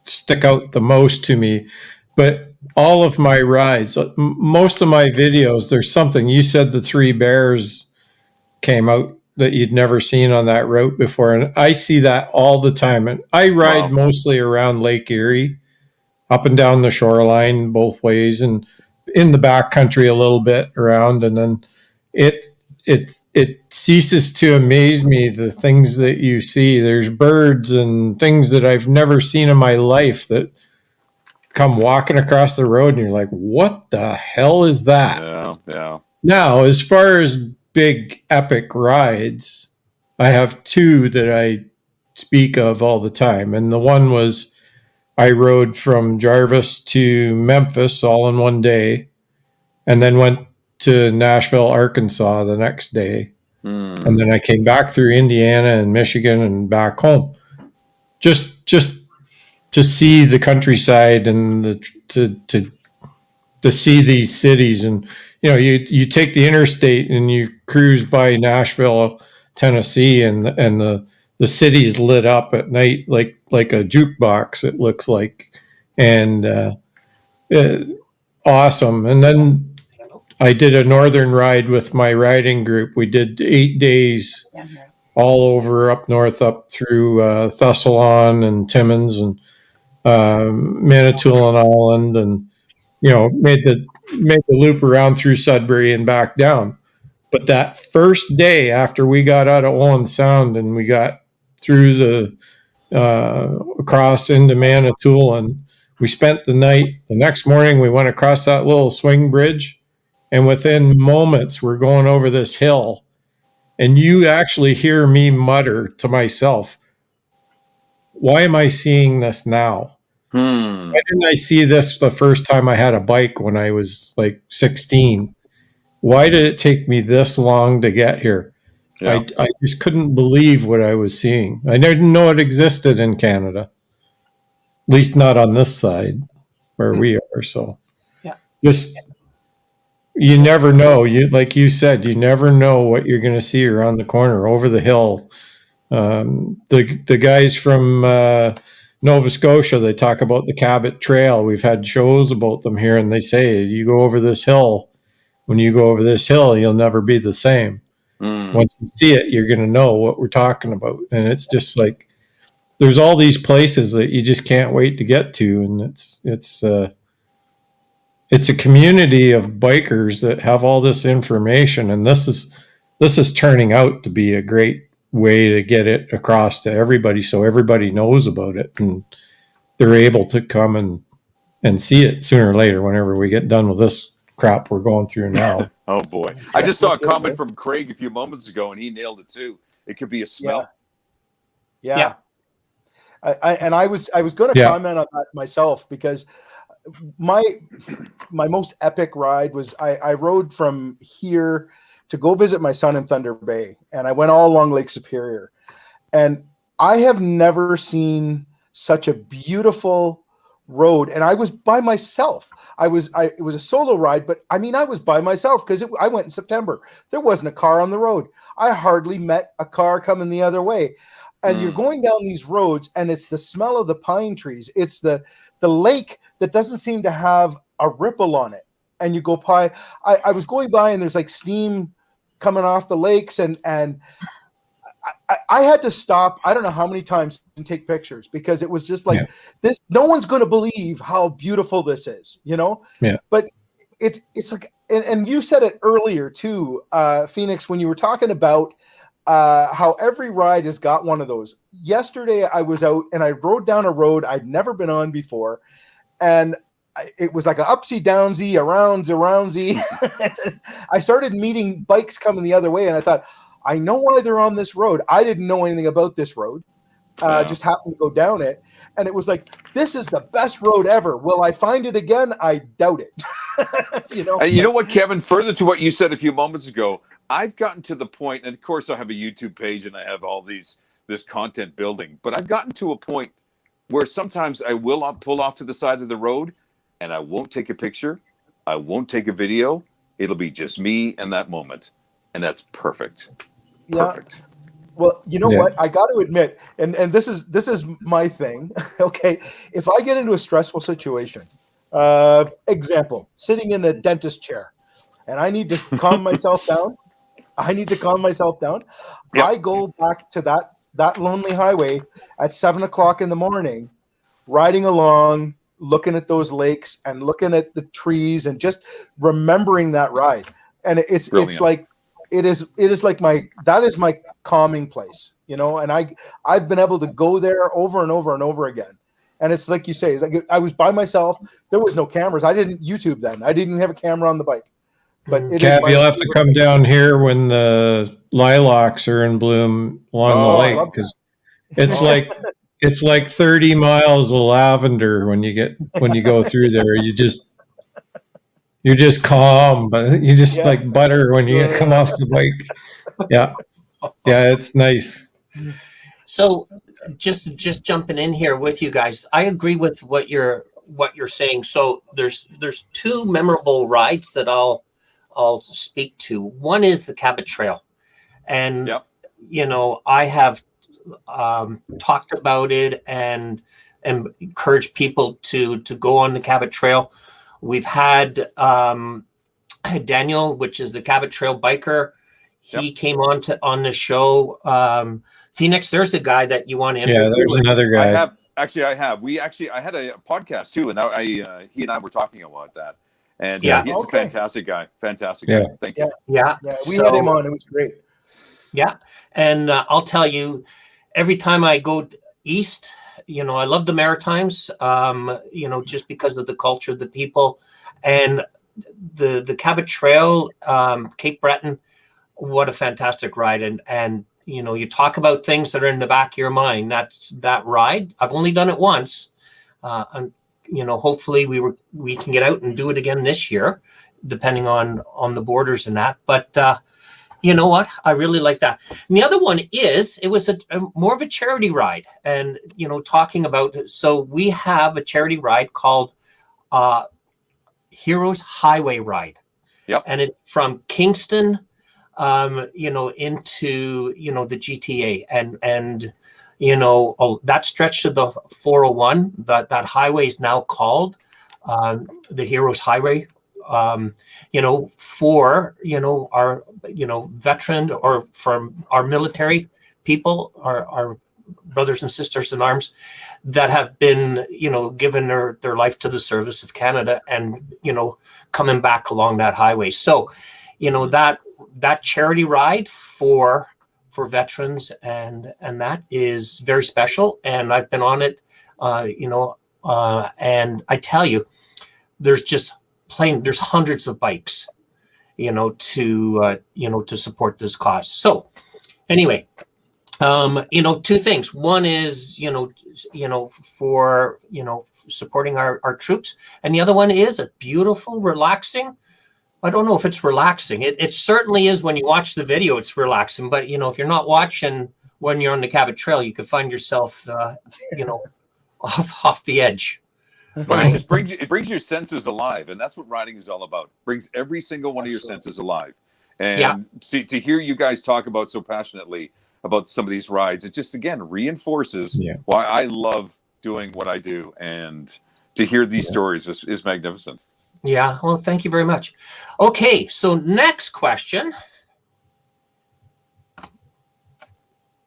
Speaker 3: stick out the most to me, but all of my rides, most of my videos, there's something. You said the 3 bears came out that you'd never seen on that route before, and I see that all the time. And I ride mostly around Lake Erie, up and down the shoreline both ways, and in the backcountry a little bit around, and then it ceases to amaze me, the things that you see. There's birds and things that I've never seen in my life that come walking across the road, and you're like, what the hell is that?
Speaker 4: Yeah.
Speaker 3: Now, as far as big epic rides, I have 2 that I speak of all the time. And the one was, I rode from Jarvis to Memphis all in one day, and then went to Nashville, Arkansas the next day. And then I came back through Indiana and Michigan and back home. Just to see the countryside and to see these cities. And you take the interstate and you cruise by Nashville, Tennessee, and the city is lit up at night like a jukebox, it looks like, and awesome. And then I did a northern ride with my riding group. We did 8 days all over up north, up through Thessalon and Timmins and Manitoulin Island, and made the loop around through Sudbury and back down. But that first day after we got out of Owen Sound and we got through the across into Manitoulin, we spent the night. The next morning we went across that little swing bridge, and within moments we're going over this hill, and you actually hear me mutter to myself, why am I seeing this now? Why didn't I see this the first time I had a bike when I was like 16? Why did it take me this long to get here?
Speaker 4: Yeah.
Speaker 3: I just couldn't believe what I was seeing. I didn't know it existed in Canada, at least not on this side where we are. So
Speaker 1: Yeah.
Speaker 3: just, you never know. You, like you said, you never know what you're going to see around the corner, over the hill. The guys from Nova Scotia, they talk about the Cabot Trail. We've had shows about them here, and they say you go over this hill. When you go over this hill, you'll never be the same. Once you see it, you're going to know what we're talking about. And it's just like, there's all these places that you just can't wait to get to, and it's a community of bikers that have all this information, and this is turning out to be a great way to get it across to everybody, so everybody knows about it, and they're able to come and see it sooner or later whenever we get done with this crap we're going through now.
Speaker 4: Oh boy. I just saw a comment from Craig a few moments ago, and he nailed it too. It could be a smell.
Speaker 2: Yeah. I was going to comment on that myself, because my most epic ride was I rode from here to go visit my son in Thunder Bay, and I went all along Lake Superior, and I have never seen such a beautiful road. And I was by myself. It was a solo ride, but I mean, I was by myself because I went in September. There wasn't a car on the road. I hardly met a car coming the other way. And you're going down these roads, and it's the smell of the pine trees. It's the lake that doesn't seem to have a ripple on it. And you go by, I was going by, and there's like steam coming off the lakes, and I had to stop, I don't know how many times, and take pictures, because it was just like this. No one's going to believe how beautiful this is, you know?
Speaker 3: Yeah.
Speaker 2: But it's like, and you said it earlier too, Phoenix, when you were talking about how every ride has got one of those. Yesterday I was out and I rode down a road I'd never been on before, and it was like a upsy downsy, aroundsy. I started meeting bikes coming the other way, and I thought, I know why they're on this road. I didn't know anything about this road. Just happened to go down it. And it was like, this is the best road ever. Will I find it again? I doubt it. You know?
Speaker 4: And you know what, Kevin, further to what you said a few moments ago, I've gotten to the point, and of course I have a YouTube page and I have all this content building, but I've gotten to a point where sometimes I will pull off to the side of the road, and I won't take a picture. I won't take a video. It'll be just me and that moment. And that's perfect. Perfect.
Speaker 2: Well, you know what? I got to admit, and this is my thing. Okay, if I get into a stressful situation, example, sitting in a dentist chair, and I need to calm myself down. Yep. I go back to that lonely highway at 7:00 in the morning, riding along, looking at those lakes and looking at the trees, and just remembering that ride. And it's like. It is like that is my calming place, you know, and I've been able to go there over and over and over again. And it's like you say, it's like I was by myself. There was no cameras. I didn't YouTube then. I didn't have a camera on the bike. But
Speaker 3: Cav, you'll have to come down here when the lilacs are in bloom along the lake, because it's like 30 miles of lavender when you go through there. You're just calm, but you just like butter when you come off the bike. Yeah, it's nice.
Speaker 1: So, just jumping in here with you guys, I agree with what you're saying. So there's two memorable rides that I'll speak to. One is the Cabot Trail, and you know, I have talked about it and encouraged people to go on the Cabot Trail. We've had Daniel, which is the Cabot Trail biker. He came on the show. Phoenix, there's a guy that you want to interview.
Speaker 3: Yeah, there's another guy.
Speaker 4: I have. I had a podcast too, and he and I were talking about that. And he's a fantastic guy. Fantastic guy. Thank you.
Speaker 2: Yeah. We had him on. It was great.
Speaker 1: Yeah, and I'll tell you, every time I go east, you know, I love the Maritimes, you know, just because of the culture, the people, and the Cabot Trail, Cape Breton. What a fantastic ride. And, you know, you talk about things that are in the back of your mind. That ride, I've only done it once. and, hopefully we can get out and do it again this year, depending on the borders and that. But you know what? I really like that. And the other one is, it was a more of a charity ride, and talking about. So we have a charity ride called Heroes Highway Ride.
Speaker 4: Yep.
Speaker 1: And it's from Kingston, into the GTA, and that stretch to the 401. That highway is now called the Heroes Highway. For our veteran, or from our military people, our brothers and sisters in arms that have been given their life to the service of Canada, and coming back along that highway. So that charity ride for veterans, and that is very special, and I've been on it, and I tell you, there's hundreds of bikes, to support this cause. So anyway, two things. One is, for, supporting our troops. And the other one is a beautiful, relaxing. I don't know if it's relaxing. It certainly is when you watch the video, it's relaxing. But, if you're not watching when you're on the Cabot Trail, you could find yourself, off the edge.
Speaker 4: But it brings your senses alive, and that's what riding is all about. Brings every single one of your senses alive. And to hear you guys talk about so passionately about some of these rides, it just again reinforces why I love doing what I do, and to hear these stories is magnificent.
Speaker 1: Yeah, well, thank you very much. Okay, so next question.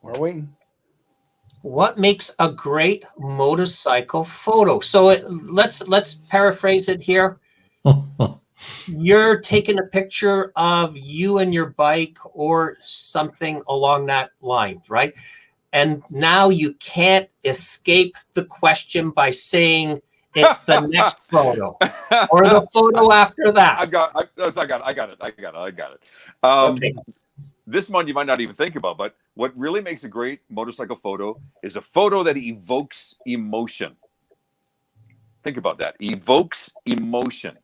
Speaker 2: We're waiting.
Speaker 1: What makes a great motorcycle photo? So let's paraphrase it here. You're taking a picture of you and your bike or something along that line, right? And now you can't escape the question by saying it's the next photo or the photo after that.
Speaker 4: I got it.
Speaker 1: Okay.
Speaker 4: This one you might not even think about, but what really makes a great motorcycle photo is a photo that evokes emotion. Think about that. Evokes emotion.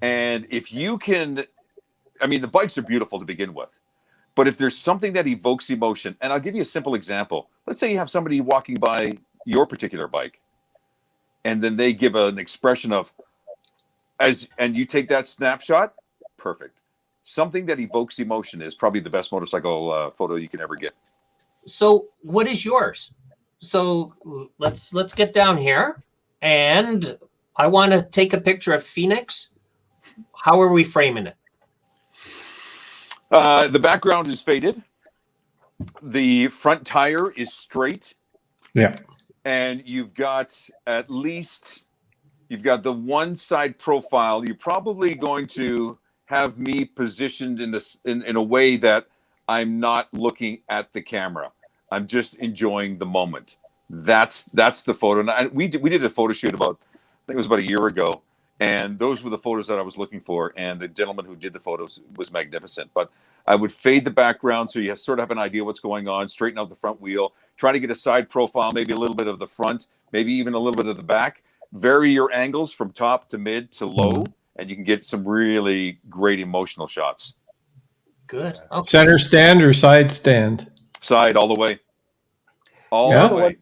Speaker 4: And if you can, the bikes are beautiful to begin with, but if there's something that evokes emotion, and I'll give you a simple example. Let's say you have somebody walking by your particular bike, and then they give an expression of, and you take that snapshot, perfect. Something that evokes emotion is probably the best motorcycle photo you can ever get.
Speaker 1: So what is yours? So let's get down here, and I want to take a picture of Phoenix. How are we framing it?
Speaker 4: The background is faded. The front tire is straight.
Speaker 3: Yeah.
Speaker 4: And you've got the one side profile. You're probably going to have me positioned in a way that I'm not looking at the camera. I'm just enjoying the moment. That's the photo. And we did a photo shoot I think it was about a year ago, and those were the photos that I was looking for. And the gentleman who did the photos was magnificent. But I would fade the background so you sort of have an idea what's going on. Straighten out the front wheel. Try to get a side profile, maybe a little bit of the front, maybe even a little bit of the back. Vary your angles from top to mid to low, and you can get some really great emotional shots.
Speaker 1: Good. Okay.
Speaker 3: Center stand or side stand?
Speaker 4: Side all the way. All the way.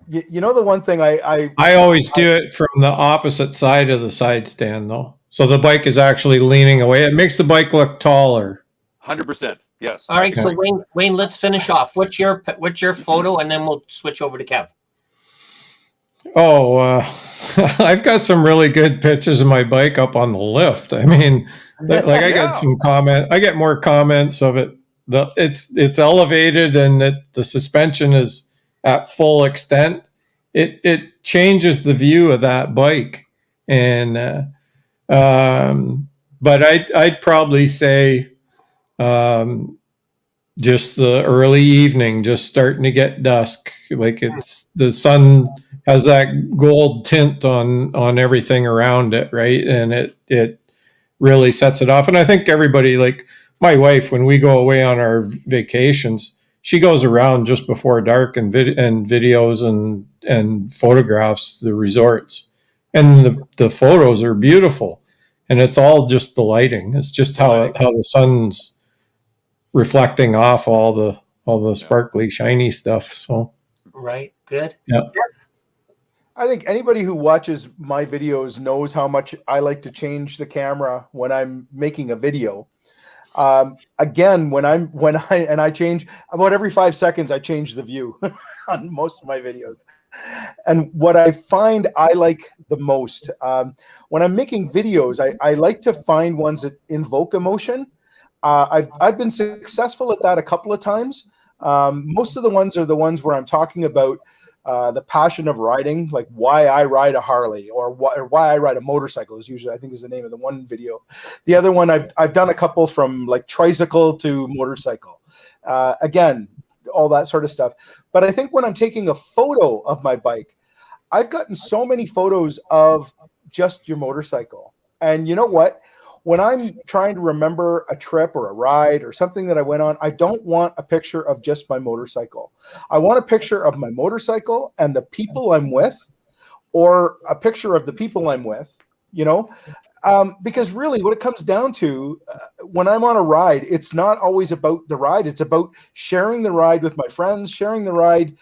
Speaker 2: The one thing I
Speaker 3: always do it from the opposite side of the side stand, though. So the bike is actually leaning away. It makes the bike look taller.
Speaker 4: 100%. Yes.
Speaker 1: All right. So Wayne, let's finish off. What's your photo, and then we'll switch over to Kev.
Speaker 3: Oh, I've got some really good pictures of my bike up on the lift. I got some comment. I get more comments of it. It's elevated, and the suspension is at full extent. It changes the view of that bike, and but I'd probably say just the early evening, just starting to get dusk. Like the sun has that gold tint on everything around it, right? And it really sets it off. And I think everybody, like my wife, when we go away on our vacations, she goes around just before dark and videos and and photographs the resorts, and the photos are beautiful, and it's all just the lighting. It's just how the sun's reflecting off all the sparkly, shiny stuff. So
Speaker 1: Right. Good.
Speaker 3: yeah.
Speaker 2: I think anybody who watches my videos knows how much I like to change the camera when I'm making a video. Again, I change about every 5 seconds, I change the view on most of my videos. And what I find I like the most, when I'm making videos, I like to find ones that invoke emotion. I've been successful at that a couple of times. Most of the ones are the ones where I'm talking about the passion of riding, like why I ride a Harley or why I ride a motorcycle is usually, I think, is the name of the one video. The other one, I've done a couple from like tricycle to motorcycle. Again, all that sort of stuff. But I think when I'm taking a photo of my bike, I've gotten so many photos of just your motorcycle. And you know what? When I'm trying to remember a trip or a ride or something that I went on, I don't want a picture of just my motorcycle. I want a picture of my motorcycle and the people I'm with, or a picture of the people I'm with, you know, because really what it comes down to when I'm on a ride, it's not always about the ride. It's about sharing the ride with my friends, sharing the ride,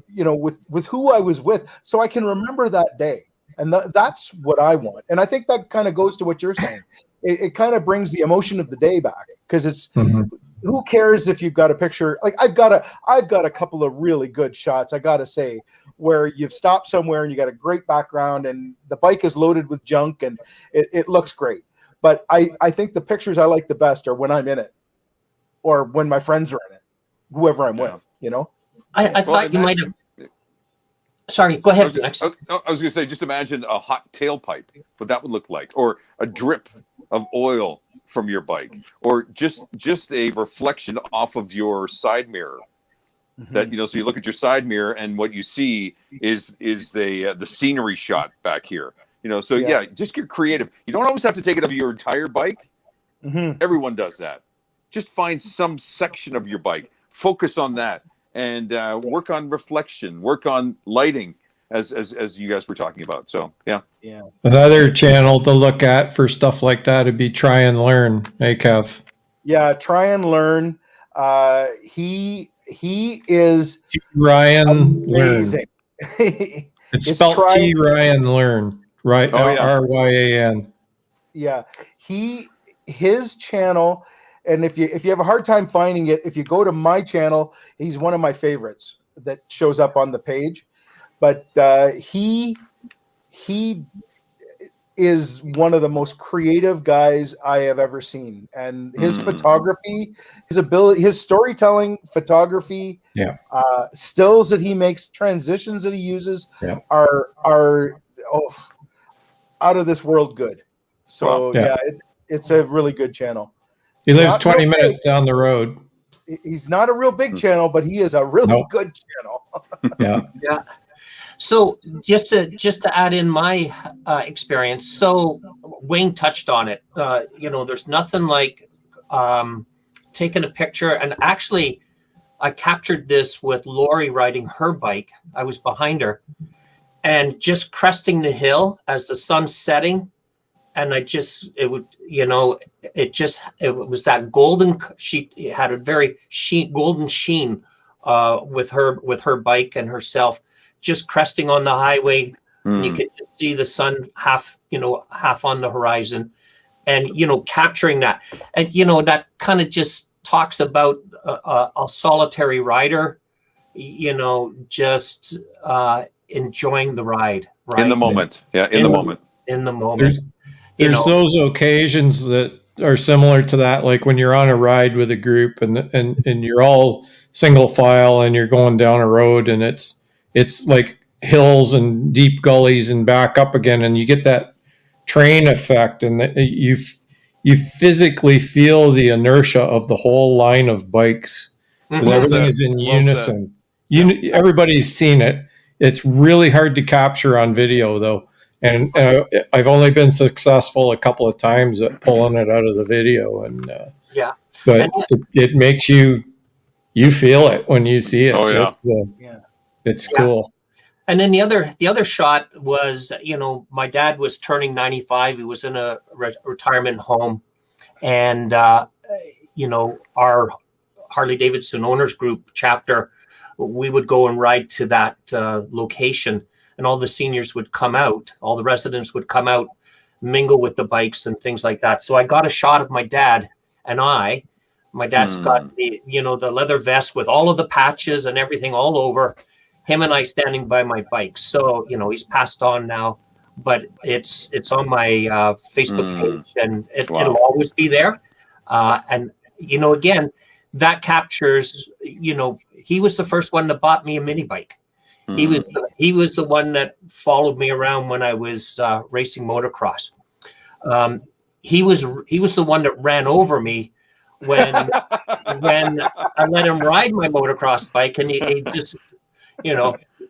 Speaker 2: you know, with who I was with, so I can remember that day. And that's what I want. And I think that kind of goes to what you're saying. It kind of brings the emotion of the day back, because it's who cares if you've got a picture? Like I've got a couple of really good shots, I got to say, where you've stopped somewhere and you got a great background and the bike is loaded with junk and it looks great. But I think the pictures I like the best are when I'm in it or when my friends are in it, whoever I'm with, you know?
Speaker 1: I thought you might have. Sorry, go ahead.
Speaker 4: I was going to say, just imagine a hot tailpipe, what that would look like, or a drip of oil from your bike, or just a reflection off of your side mirror. That, you know, so you look at your side mirror and what you see is the scenery shot back here. You know, so yeah, just get creative. You don't always have to take it of your entire bike. Everyone does that. Just find some section of your bike, focus on that. And work on reflection, work on lighting, as you guys were talking about. So yeah.
Speaker 3: Another channel to look at for stuff like that would be Try and Learn. Hey, Kev.
Speaker 2: Yeah, Try and Learn. He is
Speaker 3: Ryan
Speaker 2: amazing.
Speaker 3: It's spelled T Ryan Learn, right? RYAN.
Speaker 2: Yeah, his channel. And if you have a hard time finding it, if you go to my channel, he's one of my favorites that shows up on the page. But he is one of the most creative guys I have ever seen. And his photography, his ability, his storytelling, photography, stills that he makes, transitions that he uses are out of this world good. So it's a really good channel.
Speaker 3: He lives 20 minutes down the road.
Speaker 2: He's not a real big channel, but he is a really good channel.
Speaker 1: Yeah. So just to add in my experience, so Wayne touched on it. You know, there's nothing like taking a picture. And actually, I captured this with Lori riding her bike. I was behind her and just cresting the hill as the sun's setting. And it was that golden. She had a very golden sheen with her bike and herself, just cresting on the highway. And you could just see the sun half on the horizon, and capturing that. And that kind of just talks about a solitary rider, just enjoying the ride, right?
Speaker 4: In the moment, in the moment.
Speaker 3: There's those occasions that are similar to that, like when you're on a ride with a group and you're all single file and you're going down a road and it's like hills and deep gullies and back up again, and you get that train effect, and you physically feel the inertia of the whole line of bikes because everything is in unison. Everybody's seen it. It's really hard to capture on video though. And I've only been successful a couple of times at pulling it out of the video, but it makes you feel it when you see it.
Speaker 4: Oh yeah,
Speaker 3: it's cool.
Speaker 1: And then the other shot was, my dad was turning 95. He was in a retirement home, and our Harley Davidson Owners Group chapter, we would go and ride to that location, and all the seniors would come out, all the residents would come out, mingle with the bikes and things like that. So I got a shot of my dad and my dad's got the leather vest with all of the patches and everything all over, him and I standing by my bike. So, he's passed on now, but it's on my Facebook page, and it'll always be there. And, again, that captures, he was the first one that bought me a mini bike. He was the one that followed me around when I was racing motocross. He was the one that ran over me when I let him ride my motocross bike, and he just,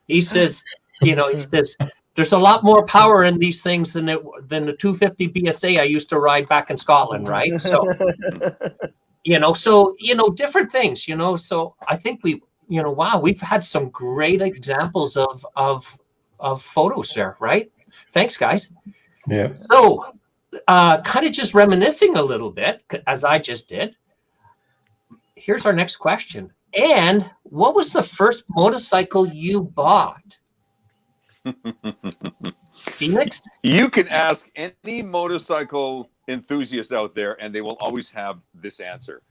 Speaker 1: he says, there's a lot more power in these things than the 250 BSA I used to ride back in Scotland, right? So, different things, So I think we've had some great examples of photos there, right? Thanks, guys.
Speaker 3: Yeah.
Speaker 1: So, kind of just reminiscing a little bit, as I just did. Here's our next question. And what was the first motorcycle you bought? Phoenix?
Speaker 4: You can ask any motorcycle enthusiast out there, and they will always have this answer.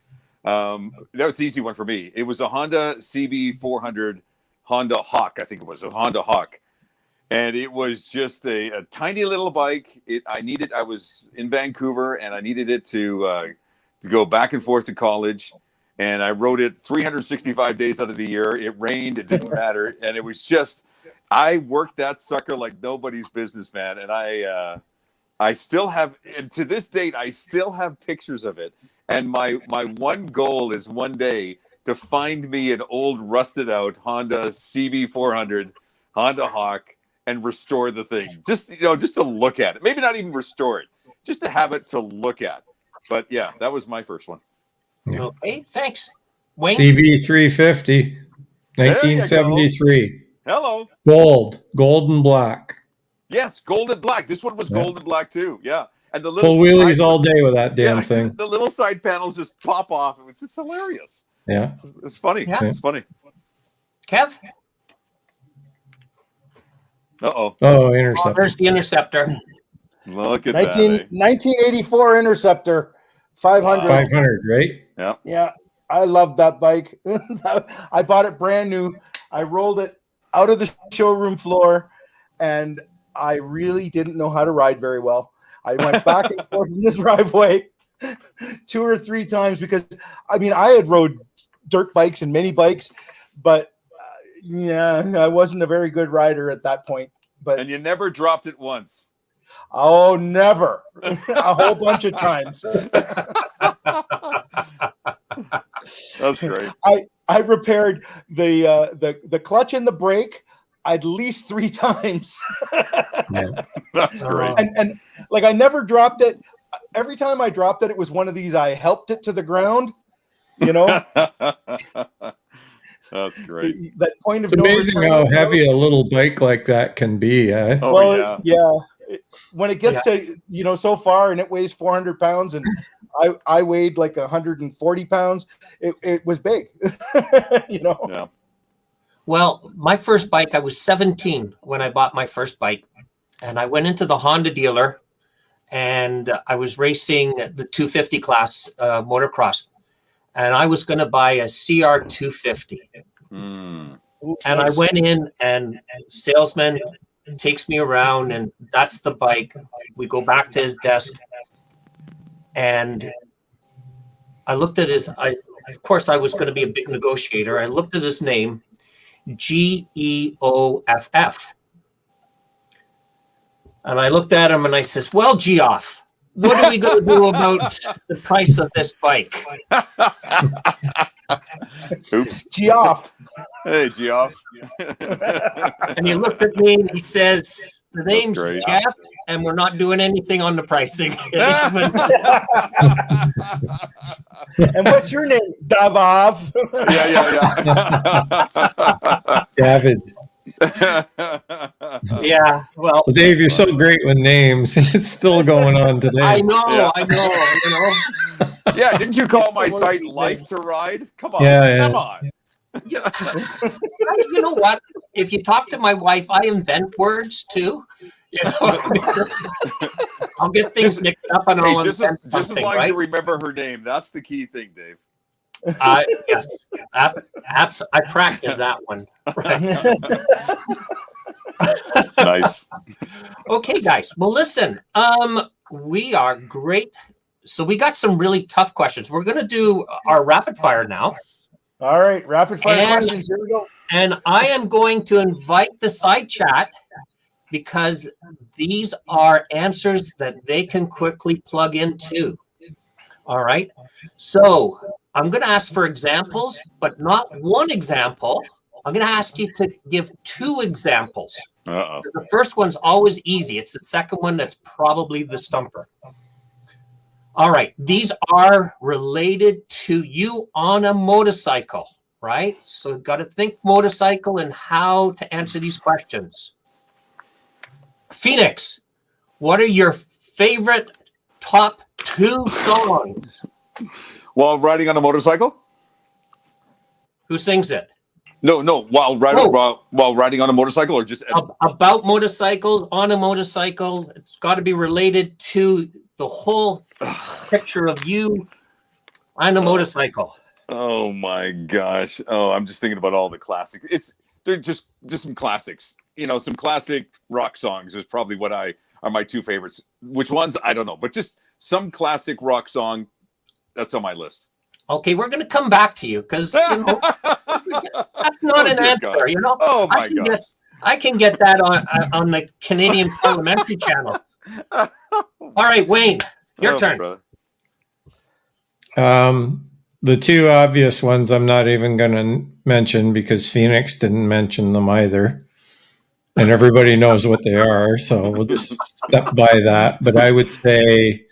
Speaker 4: That was the easy one for me. It was a Honda CB400 Honda Hawk, I think it was, a Honda Hawk. And it was just a tiny little bike. I was in Vancouver, and I needed it to go back and forth to college. And I rode it 365 days out of the year. It rained, it didn't matter. And it was just, I worked that sucker like nobody's business, man. And I still have, and to this date, I still have pictures of it. And my one goal is one day to find me an old rusted out Honda CB400 Honda Hawk and restore the thing. Just to look at it. Maybe not even restore it, just to have it to look at. But yeah, that was my first one.
Speaker 3: Yeah.
Speaker 1: Okay, thanks. Wayne?
Speaker 3: CB350, 1973.
Speaker 4: Hello.
Speaker 3: Gold and black.
Speaker 4: Yes, gold and black. This one was gold and black too. Yeah. And the little
Speaker 3: pull wheelies all day with that damn thing.
Speaker 4: The little side panels just pop off. It was just hilarious.
Speaker 3: Yeah.
Speaker 4: It's funny.
Speaker 1: Yeah.
Speaker 4: It's funny.
Speaker 1: Kev?
Speaker 4: Uh-oh.
Speaker 3: Oh, Interceptor.
Speaker 1: There's the Interceptor.
Speaker 4: Look at
Speaker 2: 1984 Interceptor 500.
Speaker 3: 500, right?
Speaker 4: Yeah.
Speaker 2: Yeah, I love that bike. I bought it brand new. I rolled it out of the showroom floor, and I really didn't know how to ride very well. I went back and forth in the driveway 2 or 3 times because, I had rode dirt bikes and mini bikes, but I wasn't a very good rider at that point.
Speaker 4: And you never dropped it once.
Speaker 2: Oh, never. A whole bunch of times.
Speaker 4: That's great.
Speaker 2: I repaired the clutch and the brake at least 3 times.
Speaker 3: Yeah.
Speaker 4: That's great.
Speaker 2: And like I never dropped it. Every time I dropped it, it was one of these. I helped it to the ground.
Speaker 4: That's great.
Speaker 2: That point of
Speaker 3: It's amazing how heavy a little bike like that can be. Eh?
Speaker 4: Oh,
Speaker 2: well, yeah. When it gets to so far, and it weighs 400 pounds, and I weighed like 140 pounds, it was big.
Speaker 4: Yeah.
Speaker 1: Well, my first bike, I was 17 when I bought my first bike, and I went into the Honda dealer, and I was racing the 250 class motocross, and I was going to buy a CR 250. And I went in, and salesman takes me around, and that's the bike. We go back to his desk, and I looked at of course I was going to be a big negotiator. I looked at his name, Geoff. And I looked at him and I says, well, Geoff, what are we going to do about the price of this bike?
Speaker 4: Oops.
Speaker 2: Geoff.
Speaker 4: Hey, Geoff.
Speaker 1: And he looked at me and he says, the name's
Speaker 4: great.
Speaker 1: Jeff, and we're not doing anything on the pricing.
Speaker 2: And what's your name? Davav.
Speaker 4: Yeah.
Speaker 3: David.
Speaker 1: Yeah, well,
Speaker 3: Well, Dave, you're so great with names. It's still going on today.
Speaker 1: I know,
Speaker 4: Yeah.
Speaker 1: I know,
Speaker 4: Yeah, didn't you call my
Speaker 2: One of
Speaker 4: site
Speaker 2: these
Speaker 4: Life
Speaker 2: names.
Speaker 4: to Ride? Come on.
Speaker 3: Yeah,
Speaker 4: Come
Speaker 3: yeah.
Speaker 4: on.
Speaker 1: you know. You know what? If you talk to my wife, I invent words too. You know, I'll get things
Speaker 4: Just-
Speaker 1: mixed up and
Speaker 4: Hey,
Speaker 1: I'll
Speaker 4: just
Speaker 1: invent
Speaker 4: as
Speaker 1: something,
Speaker 4: long as you
Speaker 1: right?
Speaker 4: remember her name. That's the key thing, Dave.
Speaker 1: Yes, I practice that one. Right.
Speaker 4: Nice.
Speaker 1: Okay, guys. Well, listen. We are great. So we got some really tough questions. We're going to do our rapid fire now,
Speaker 2: All right, rapid fire
Speaker 1: And-
Speaker 2: questions. Here we go.
Speaker 1: and I am going to invite the side chat because these are answers that they can quickly plug into. All right. So I'm going to ask for examples, but not one example. I'm going to ask you to give 2 examples.
Speaker 4: Uh-oh.
Speaker 1: The first one's always easy. It's the second one that's probably the stumper. All right. These are related to you on a motorcycle, right? So got to think motorcycle and how to answer these questions. Phoenix, what are your favorite top 2 songs?
Speaker 4: While riding on a motorcycle?
Speaker 1: Who sings it?
Speaker 4: No. While riding,
Speaker 1: Oh.
Speaker 4: while riding on a motorcycle, or just
Speaker 1: About motorcycles, on a motorcycle. It's got to be related to the whole picture of you on a motorcycle.
Speaker 4: Oh my gosh! Oh, I'm just thinking about all the classics. They're just some classics. You know, some classic rock songs is probably what are my 2 favorites. Which ones I don't know, but just some classic rock song that's on my list.
Speaker 1: Okay, we're going to come back to you because that's not an
Speaker 4: dear
Speaker 1: answer.
Speaker 4: God.
Speaker 1: You know,
Speaker 4: Oh my God!
Speaker 1: I can get that on the Canadian Parliamentary Channel. All right, Wayne, your turn.
Speaker 4: Brother.
Speaker 3: The 2 obvious ones I'm not even going to mention because Phoenix didn't mention them either. And everybody knows what they are, so we'll just step by that. But I would say,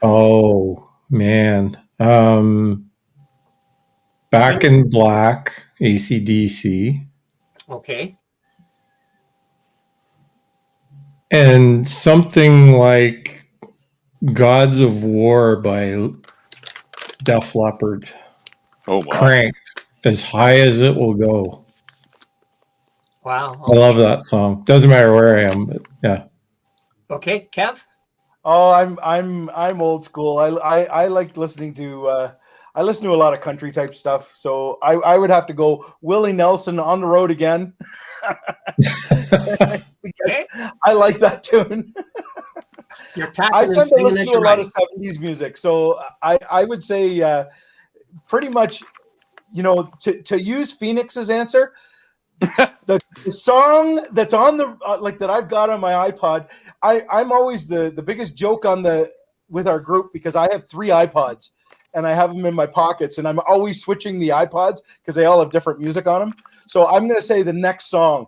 Speaker 3: oh, man. Back in Black, AC/DC.
Speaker 1: Okay.
Speaker 3: And something like Gods of War by Def Leppard.
Speaker 4: Oh wow!
Speaker 3: Cranked as high as it will go.
Speaker 1: Wow.
Speaker 3: I love that song. Doesn't matter where I am, but yeah.
Speaker 1: Okay, Kev.
Speaker 2: Oh, I'm old school. I like listening to I listen to a lot of country type stuff. So I would have to go Willie Nelson, On the Road Again. Because I like that tune.
Speaker 1: You're tapping
Speaker 2: I
Speaker 1: and
Speaker 2: tend to
Speaker 1: singing
Speaker 2: listen
Speaker 1: as
Speaker 2: to a
Speaker 1: you're
Speaker 2: lot of
Speaker 1: riding.
Speaker 2: 70s music. So I would say pretty much, you know, to use Phoenix's answer, the song that's on the like that I've got on my iPod, I'm always the biggest joke with our group because I have 3 iPods and I have them in my pockets and I'm always switching the iPods because they all have different music on them. So I'm going to say the next song.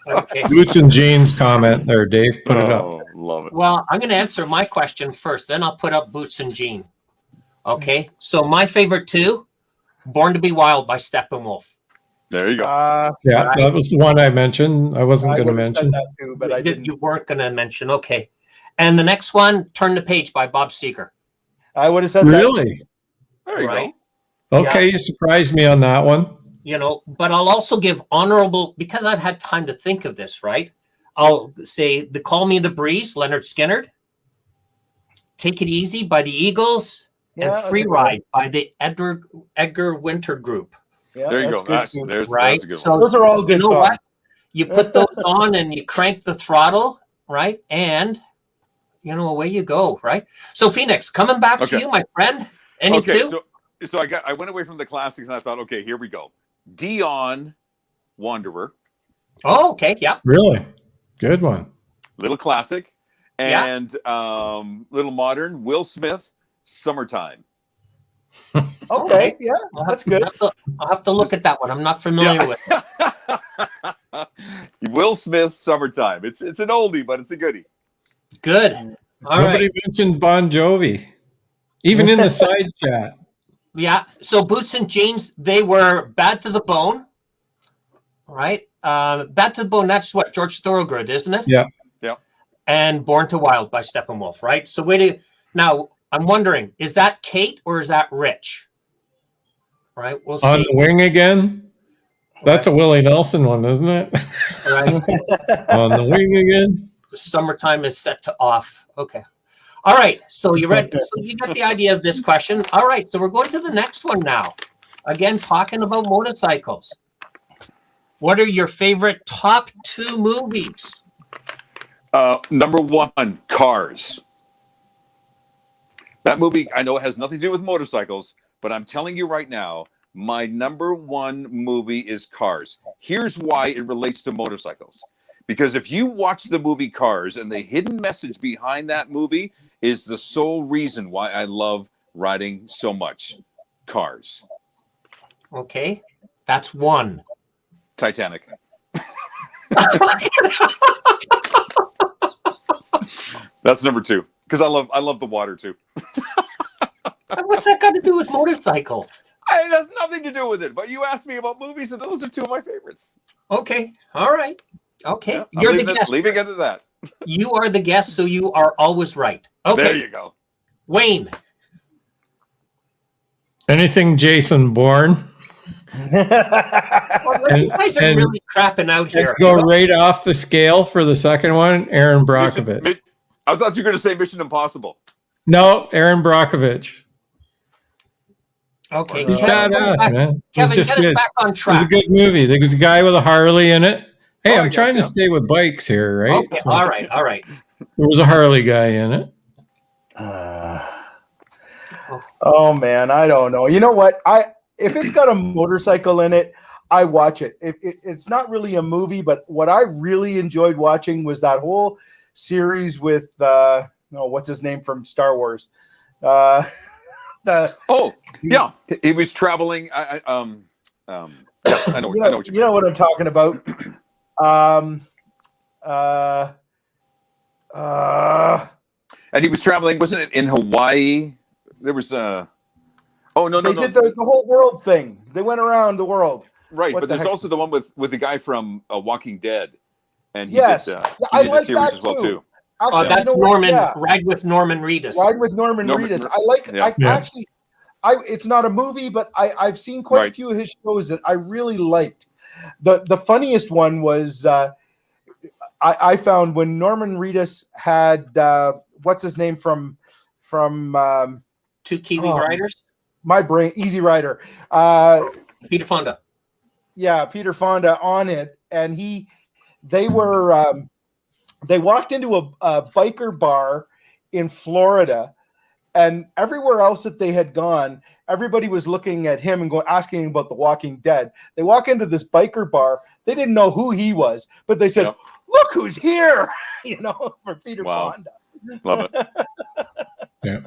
Speaker 1: Okay.
Speaker 3: Boots and Jeans comment there, Dave. Put it up.
Speaker 4: Oh, love it.
Speaker 1: Well, I'm going to answer my question first, then I'll put up Boots and Jean. Okay. So my favorite 2, Born to Be Wild by Steppenwolf.
Speaker 4: There you go.
Speaker 3: Yeah, that was the one I mentioned. I wasn't
Speaker 2: I
Speaker 3: going to
Speaker 2: would have said
Speaker 3: mention.
Speaker 2: that too, but I didn't.
Speaker 1: You weren't going to mention. Okay. And the next one, Turn the Page by Bob Seger.
Speaker 2: I would have said that.
Speaker 3: Really?
Speaker 4: There you
Speaker 1: Right.
Speaker 4: go.
Speaker 3: Okay, you surprised me on that one.
Speaker 1: You know, but I'll also give honorable, because I've had time to think of this, right? I'll say the Call Me the Breeze, Leonard Skinner. Take It Easy by the Eagles.
Speaker 2: Yeah,
Speaker 1: And
Speaker 2: that's
Speaker 1: Free
Speaker 2: a good
Speaker 1: Ride by the Edgar Winter Group.
Speaker 2: Yeah,
Speaker 4: There you go.
Speaker 2: good
Speaker 4: That's
Speaker 2: too.
Speaker 1: Right.
Speaker 4: a good
Speaker 1: So
Speaker 4: one.
Speaker 2: Those are all good
Speaker 1: you know
Speaker 2: songs.
Speaker 1: what? You put those on and you crank the throttle, right? And you know, away you go, right? So Phoenix, coming back to
Speaker 4: Okay.
Speaker 1: you, my friend. Any
Speaker 4: Okay,
Speaker 1: 2?
Speaker 4: so I went away from the classics and I thought, okay, here we go. Dion Wanderer,
Speaker 1: Oh, okay. Yeah.
Speaker 3: Really? Good one.
Speaker 4: little classic,
Speaker 1: Yeah.
Speaker 4: and little modern, Will Smith, Summertime.
Speaker 2: Okay, yeah, that's good.
Speaker 1: I'll have to look at that one. I'm not familiar with it.
Speaker 4: Will Smith, Summertime. It's an oldie, but it's a goodie.
Speaker 1: Good. All
Speaker 3: Nobody
Speaker 1: right.
Speaker 3: mentioned Bon Jovi, even in the side chat.
Speaker 1: Yeah. So Boots and Jeans, they were Bad to the Bone, right? Bad to the Bone, that's what, George Thorogood, isn't it?
Speaker 3: Yeah.
Speaker 4: Yeah.
Speaker 1: And Born to Wild by Steppenwolf, right? So now I'm wondering, is that Kate or is that Rich? Right, we'll
Speaker 3: On
Speaker 1: see.
Speaker 3: the Wing again? That's a Willie Nelson one, isn't it?
Speaker 1: Right.
Speaker 3: On the Wing again?
Speaker 1: Summertime is set to off. Okay. All right. So you ready? So you got the idea of this question. All right. So we're going to the next one now. Again, talking about motorcycles. What are your favorite top 2 movies?
Speaker 4: Number 1, Cars. That movie, I know it has nothing to do with motorcycles, but I'm telling you right now, my number 1 movie is Cars. Here's why it relates to motorcycles. Because if you watch the movie Cars, and the hidden message behind that movie is the sole reason why I love riding so much. Cars.
Speaker 1: Okay. That's 1.
Speaker 4: Titanic. That's number 2. Because I love the water too.
Speaker 1: What's that got to do with motorcycles?
Speaker 4: It has nothing to do with it. But you asked me about movies, and those are 2 of my favorites.
Speaker 1: Okay. All right. Okay.
Speaker 4: Yeah,
Speaker 1: You're the guest.
Speaker 4: Leaving it at that.
Speaker 1: You are the guest, so you are always right. Okay.
Speaker 4: There you go.
Speaker 1: Wayne.
Speaker 3: Anything Jason Bourne?
Speaker 1: Well, you guys are really crapping out here.
Speaker 3: Go right off the scale for the second one, Aaron Brockovich.
Speaker 4: I thought you were going to say Mission Impossible.
Speaker 3: No, Aaron Brockovich.
Speaker 1: Okay.
Speaker 3: He's badass, man.
Speaker 1: Kevin,
Speaker 3: just
Speaker 1: get us
Speaker 3: good.
Speaker 1: back on
Speaker 3: It was
Speaker 1: track.
Speaker 3: a good movie. There was a guy with a Harley in it. Hey, I'm trying to
Speaker 4: yeah.
Speaker 3: stay with bikes here, right?
Speaker 1: Okay. All right. All right.
Speaker 3: There was a Harley guy in it.
Speaker 2: Oh man, I don't know. You know what? If it's got a motorcycle in it, I watch it. It's not really a movie, but what I really enjoyed watching was that whole series with what's his name from Star Wars?
Speaker 4: Yeah, he was traveling. I know what
Speaker 2: you know what I'm talking about.
Speaker 4: And he was traveling. Wasn't it in Hawaii? There was no.
Speaker 2: They did the whole world thing. They went around the world.
Speaker 4: Right,
Speaker 2: What
Speaker 4: but
Speaker 2: the
Speaker 4: there's
Speaker 2: heck?
Speaker 4: also the one with the guy from Walking Dead, and he
Speaker 2: Yes.
Speaker 4: did,
Speaker 2: I
Speaker 4: he did
Speaker 2: like
Speaker 4: a series
Speaker 2: that
Speaker 4: as well
Speaker 2: too.
Speaker 4: too.
Speaker 2: Actually,
Speaker 1: That's
Speaker 2: you know what?
Speaker 1: Norman.
Speaker 2: Yeah.
Speaker 1: Ride with Norman Reedus.
Speaker 2: Ride with Norman
Speaker 4: Norman-
Speaker 2: Reedus.
Speaker 4: yeah.
Speaker 2: It's not a movie, but I've seen quite a
Speaker 4: Right.
Speaker 2: few of his shows that I really liked. The funniest one was I found when Norman Reedus had what's his name from
Speaker 1: 2 Kiwi riders.
Speaker 2: my brain, Easy Rider.
Speaker 1: Peter Fonda.
Speaker 2: Yeah, Peter Fonda on it, and they walked into a biker bar in Florida, and everywhere else that they had gone, everybody was looking at him and asking him about The Walking Dead. They walk into this biker bar, they didn't know who he was, but they said,
Speaker 4: Yep.
Speaker 2: "Look who's here!" For Peter
Speaker 4: Wow.
Speaker 2: Fonda.
Speaker 4: Love it.
Speaker 3: Yeah.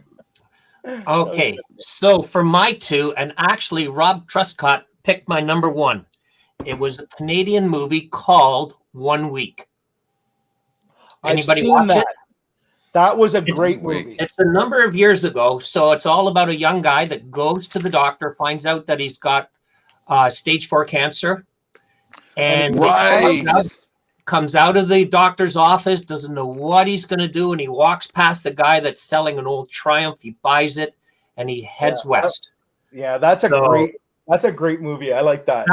Speaker 1: Okay. So for my 2, and actually Rob Truscott picked my number 1. It was a Canadian movie called 1 Week. Anybody
Speaker 2: I've seen
Speaker 1: watch
Speaker 2: that.
Speaker 1: it?
Speaker 2: That was a
Speaker 1: It's-
Speaker 2: great movie.
Speaker 1: It's a number of years ago. So it's all about a young guy that goes to the doctor, finds out that he's got stage 4 cancer. And
Speaker 4: Right.
Speaker 1: comes out of the doctor's office, doesn't know what he's going to do. And he walks past the guy that's selling an old Triumph. He buys it and he heads west.
Speaker 2: Yeah, that's a great movie. I like that.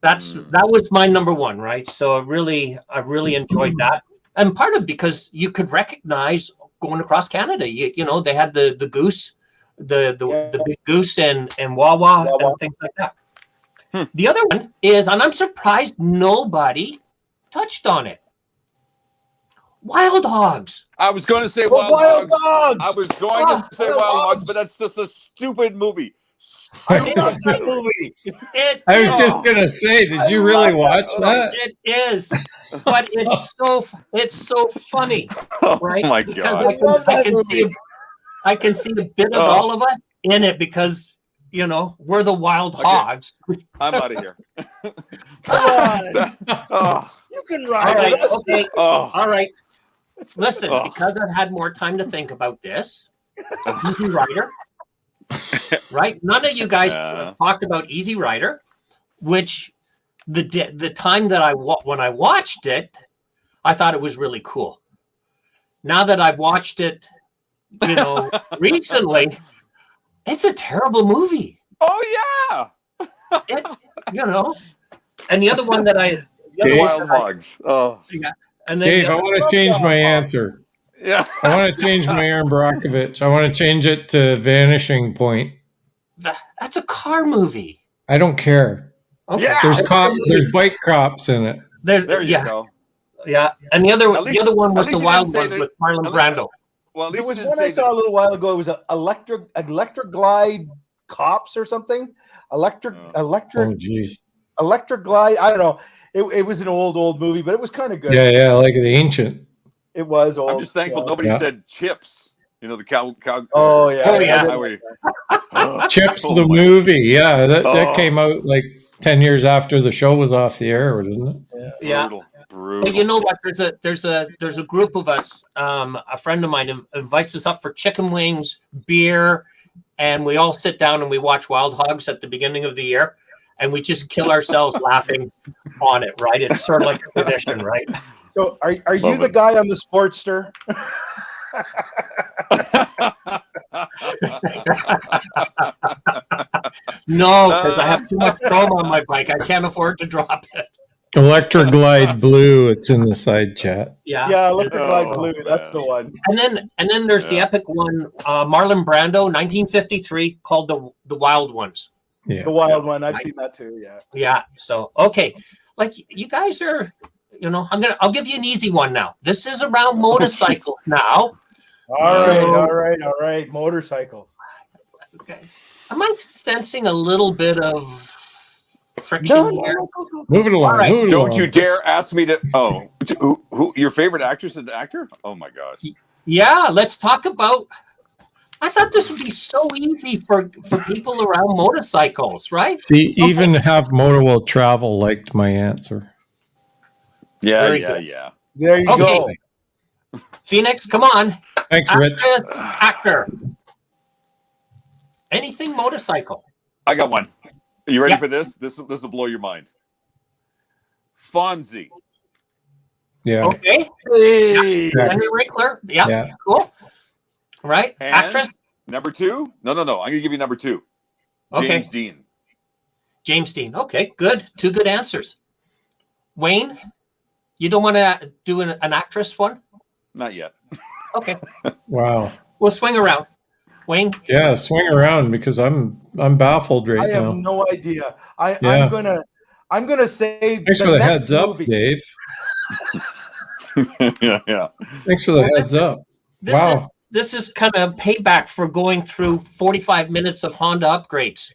Speaker 1: That was my number 1, right? So I really enjoyed that. And part of because you could recognize going across Canada, you know, they had the goose, the big goose and Wawa and things like that. The other one is, and I'm surprised nobody touched on it. Wild Hogs.
Speaker 4: I was going to say
Speaker 2: Wild
Speaker 4: Dogs.
Speaker 2: Dogs.
Speaker 4: I was going to say
Speaker 2: Wild
Speaker 4: Wild Hogs,
Speaker 2: Dogs.
Speaker 4: but that's just a stupid movie.
Speaker 2: I love that movie.
Speaker 3: I was just gonna say, did you really watch that?
Speaker 1: It is, but it's so funny, right?
Speaker 4: Oh my
Speaker 1: Because
Speaker 4: God.
Speaker 1: I can see a bit of all of us in it because we're the wild hogs.
Speaker 4: I'm out of here.
Speaker 2: You can
Speaker 1: All
Speaker 2: ride
Speaker 1: right,
Speaker 2: with us.
Speaker 1: okay,
Speaker 4: Oh.
Speaker 1: all right. Listen,
Speaker 4: Oh.
Speaker 1: because I've had more time to think about this, Easy Rider, right? None of you guys talked about Easy Rider, which the time that when I watched it, I thought it was really cool. Now that I've watched it, recently, it's a terrible movie.
Speaker 4: Oh yeah.
Speaker 1: It, and the other one that
Speaker 4: Wild Hogs. Oh
Speaker 1: yeah, and then
Speaker 3: Dave, I want to change my answer.
Speaker 4: yeah.
Speaker 3: I want to change my Aaron Brockovich. I want to change it to Vanishing Point.
Speaker 1: That's a car movie.
Speaker 3: I don't care.
Speaker 1: Okay.
Speaker 2: Yeah.
Speaker 3: There's bike cops in it.
Speaker 4: There you go.
Speaker 1: Yeah, and the other one was
Speaker 4: at
Speaker 1: the
Speaker 4: least you
Speaker 1: Wild
Speaker 4: didn't say
Speaker 1: Ones
Speaker 4: that-
Speaker 1: with Marlon Brando.
Speaker 4: Well, at
Speaker 2: There
Speaker 4: least
Speaker 2: was
Speaker 4: you didn't
Speaker 2: one
Speaker 4: say
Speaker 2: I saw a little while ago. It was electric glide cops or something. Electric
Speaker 3: Oh, geez.
Speaker 2: electric glide. I don't know. It was an old movie, but it was kind of good.
Speaker 3: Yeah, like the ancient.
Speaker 2: It was old.
Speaker 4: I'm just thankful nobody
Speaker 3: Yeah.
Speaker 4: said Chips. The cow.
Speaker 2: Oh yeah.
Speaker 1: Oh, yeah.
Speaker 3: Chips
Speaker 4: Oh,
Speaker 3: the
Speaker 4: my-
Speaker 3: movie. Yeah, that
Speaker 4: Oh.
Speaker 3: came out like 10 years after the show was off the air, didn't it?
Speaker 1: Yeah.
Speaker 4: Brutal.
Speaker 1: Hey, you know what? There's a group of us. A friend of mine invites us up for chicken wings, beer, and we all sit down and we watch Wild Hogs at the beginning of the year, and we just kill ourselves laughing on it. Right? It's sort of like a tradition, right?
Speaker 2: So are you
Speaker 4: Love
Speaker 2: the
Speaker 4: it.
Speaker 2: guy on the Sportster?
Speaker 1: No, because I have too much chrome on my bike. I can't afford to drop it.
Speaker 3: Electric Glide Blue. It's in the side chat.
Speaker 1: Yeah.
Speaker 2: Yeah, electric glide
Speaker 4: Oh,
Speaker 2: blue. That's
Speaker 4: man.
Speaker 2: the one.
Speaker 1: And then there's the
Speaker 4: Yeah.
Speaker 1: epic one, Marlon Brando, 1953, called the Wild Ones.
Speaker 3: Yeah.
Speaker 2: The wild one. I've seen that too. Yeah.
Speaker 1: Yeah. So okay, like you guys are, I'll give you an easy one now. This is around motorcycles now.
Speaker 2: All right. Motorcycles.
Speaker 1: Okay. Am I sensing a little bit of friction here?
Speaker 2: Go.
Speaker 3: Move it along.
Speaker 1: All right.
Speaker 3: Move it
Speaker 4: Don't
Speaker 3: along.
Speaker 4: you dare ask me to. Oh, who your favorite actress and actor? Oh my gosh.
Speaker 1: Yeah, let's talk about. I thought this would be so easy for people around motorcycles, right?
Speaker 3: See, even Have Motor Will Travel liked my answer.
Speaker 4: Yeah,
Speaker 1: Very good.
Speaker 4: yeah.
Speaker 2: There you
Speaker 1: Okay.
Speaker 2: go.
Speaker 1: Phoenix, come on.
Speaker 3: Thanks, Rich.
Speaker 1: Actress, actor. Anything motorcycle.
Speaker 4: I got one. Are you ready
Speaker 1: Yeah.
Speaker 4: for this? This will blow your mind. Fonzie.
Speaker 3: Yeah.
Speaker 1: Okay.
Speaker 2: Hey.
Speaker 3: Yeah.
Speaker 1: Henry Winkler. Yeah.
Speaker 3: Yeah.
Speaker 1: Cool. Right.
Speaker 4: And
Speaker 1: Actress.
Speaker 4: number two? No. I'm gonna give you number two.
Speaker 1: Okay.
Speaker 4: James Dean.
Speaker 1: James Dean. Okay. Good. Two good answers. Wayne, you don't want to do an actress one?
Speaker 4: Not yet.
Speaker 1: Okay.
Speaker 3: Wow.
Speaker 1: We'll swing around. Wayne.
Speaker 3: Yeah, swing around because I'm baffled right
Speaker 2: I have
Speaker 3: now.
Speaker 2: no idea.
Speaker 3: Yeah.
Speaker 2: I'm gonna say
Speaker 3: Thanks for the
Speaker 2: next
Speaker 3: heads up,
Speaker 2: movie.
Speaker 3: Dave.
Speaker 4: yeah.
Speaker 3: Thanks for the heads up.
Speaker 1: This
Speaker 3: Wow.
Speaker 1: this is kind of payback for going through 45 minutes of Honda upgrades.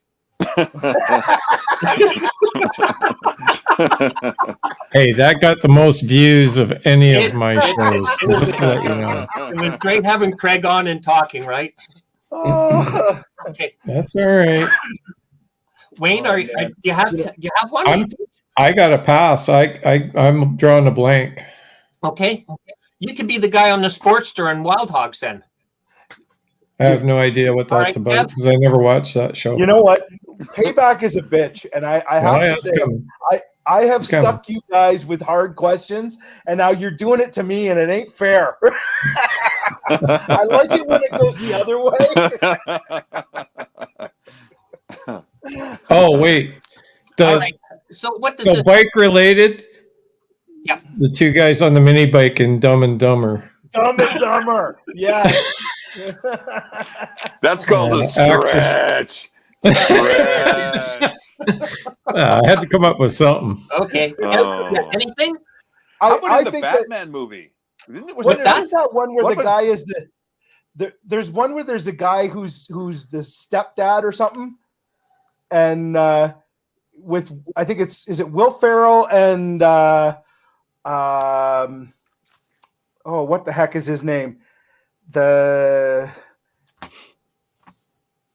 Speaker 3: Hey, that got the most views of any of my
Speaker 1: It-
Speaker 3: shows.
Speaker 1: it was-
Speaker 3: Just to let you know.
Speaker 1: It was great having Craig on and talking, right?
Speaker 2: Oh.
Speaker 1: Okay.
Speaker 3: That's all right.
Speaker 1: Wayne,
Speaker 2: Oh,
Speaker 1: do
Speaker 2: man.
Speaker 1: you have one?
Speaker 3: I got to pass. I'm drawing a blank.
Speaker 1: Okay. You could be the guy on the Sportster and Wild Hogs then.
Speaker 3: I have no idea what
Speaker 1: All
Speaker 3: that's
Speaker 1: right,
Speaker 3: about
Speaker 1: Kev.
Speaker 3: because I never watched that show.
Speaker 2: You know what? Payback is a bitch, and I have
Speaker 3: Yeah,
Speaker 2: to
Speaker 3: it's
Speaker 2: say,
Speaker 3: coming.
Speaker 2: I have
Speaker 3: It's coming.
Speaker 2: stuck you guys with hard questions, and now you're doing it to me, and it ain't fair. I like it when it goes the other way.
Speaker 3: Oh wait,
Speaker 1: All right. So what does
Speaker 3: the
Speaker 1: this?
Speaker 3: bike related.
Speaker 1: Yeah.
Speaker 3: The two guys on the mini bike in Dumb and Dumber.
Speaker 2: Dumb and Dumber. Yes.
Speaker 4: That's called a stretch. Stretch.
Speaker 3: I had to come up with something.
Speaker 1: Okay.
Speaker 4: Oh.
Speaker 1: Yeah, anything?
Speaker 4: How about
Speaker 2: I
Speaker 4: in the
Speaker 2: think that
Speaker 4: Batman movie? Was
Speaker 1: What's that?
Speaker 2: what is that one where
Speaker 4: What
Speaker 2: the
Speaker 4: about-
Speaker 2: guy is there's one where there's a guy who's the stepdad or something, and with I think is it Will Ferrell and what the heck is his name?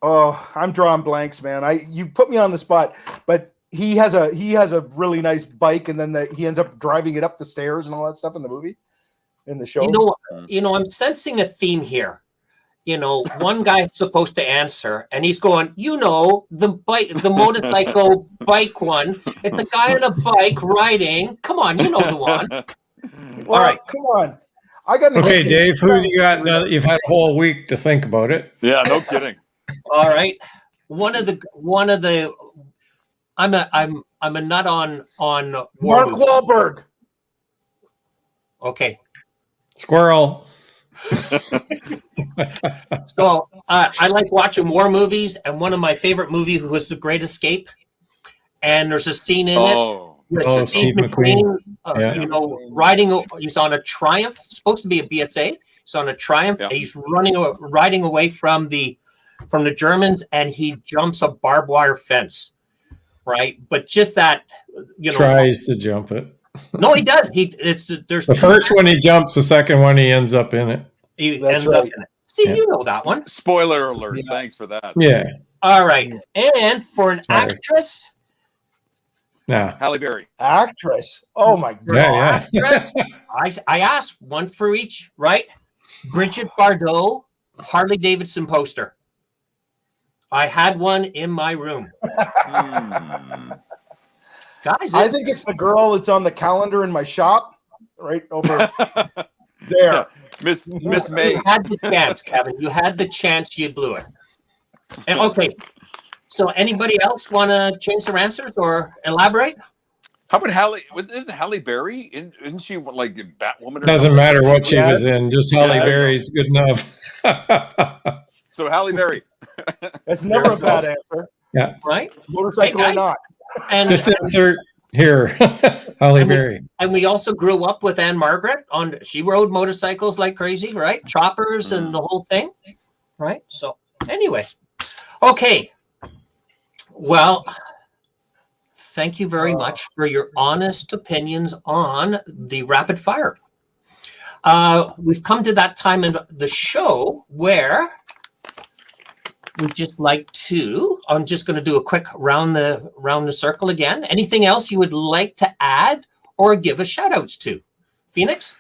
Speaker 2: I'm drawing blanks, man. You put me on the spot, but he has a really nice bike, and then he ends up driving it up the stairs and all that stuff in the movie, in the show.
Speaker 1: You know, I'm sensing a theme here. one guy's supposed to answer, and he's going, the motorcycle bike one. It's a guy on a bike riding. Come on, you know the one.
Speaker 2: Well,
Speaker 1: All right.
Speaker 2: come on. I got an
Speaker 3: Okay,
Speaker 2: excuse.
Speaker 3: Dave, who do you got now that you've had a whole week to think about it?
Speaker 4: Yeah, no kidding.
Speaker 1: All right. One of the. I'm a nut on war
Speaker 2: Mark
Speaker 1: movies.
Speaker 2: Wahlberg.
Speaker 1: Okay.
Speaker 3: Squirrel.
Speaker 1: So I like watching war movies, and one of my favorite movies was The Great Escape. And there's a scene in it with
Speaker 3: Oh,
Speaker 1: Steve
Speaker 3: Steve
Speaker 1: McQueen,
Speaker 3: Yeah.
Speaker 1: riding. He's on a Triumph. It's supposed to be a BSA. He's on a Triumph.
Speaker 4: Yeah.
Speaker 1: And he's riding away from the Germans, and he jumps a barbed wire fence. Right, but just that,
Speaker 3: Tries to jump it.
Speaker 1: No, he does. There's
Speaker 3: The first one he jumps, the second one he ends up in it.
Speaker 1: He
Speaker 2: That's
Speaker 1: ends up
Speaker 2: right.
Speaker 1: in it. See,
Speaker 3: Yeah.
Speaker 1: you know that one.
Speaker 4: Spoiler alert.
Speaker 2: Yeah.
Speaker 4: Thanks for that.
Speaker 3: Yeah.
Speaker 1: All right. And for an
Speaker 3: Sorry.
Speaker 1: actress,
Speaker 3: Nah.
Speaker 4: Halle Berry.
Speaker 2: Actress. Oh my God.
Speaker 3: Yeah.
Speaker 1: I asked one for each, right? Bridget Bardot, Harley Davidson poster. I had one in my room. Guys,
Speaker 2: I think it's the girl that's on the calendar in my shop, right over there.
Speaker 4: Miss May.
Speaker 1: you had the chance, Kevin. You had the chance. You blew it. And okay. So, anybody else want to change their answers or elaborate?
Speaker 4: How about Halle? Isn't Halle Berry? Isn't she like Batwoman? Or
Speaker 3: Doesn't
Speaker 4: something?
Speaker 3: matter what she
Speaker 2: Yeah.
Speaker 3: was in. Just Halle
Speaker 4: Yeah.
Speaker 3: Berry's good enough.
Speaker 4: So Halle Berry.
Speaker 2: That's never a bad answer.
Speaker 1: Right?
Speaker 2: Motorcycle
Speaker 1: Hey,
Speaker 2: or not.
Speaker 1: And
Speaker 3: Just insert here. Halle Berry.
Speaker 1: And we also grew up with Anne Margaret. She rode motorcycles like crazy, right? Choppers and the whole thing, right? So anyway, okay. Well, thank you very much for your honest opinions on the rapid fire. We've come to that time in the show where we'd just like to. I'm just going to do a quick round the circle again. Anything else you would like to add or give a shout outs to? Phoenix?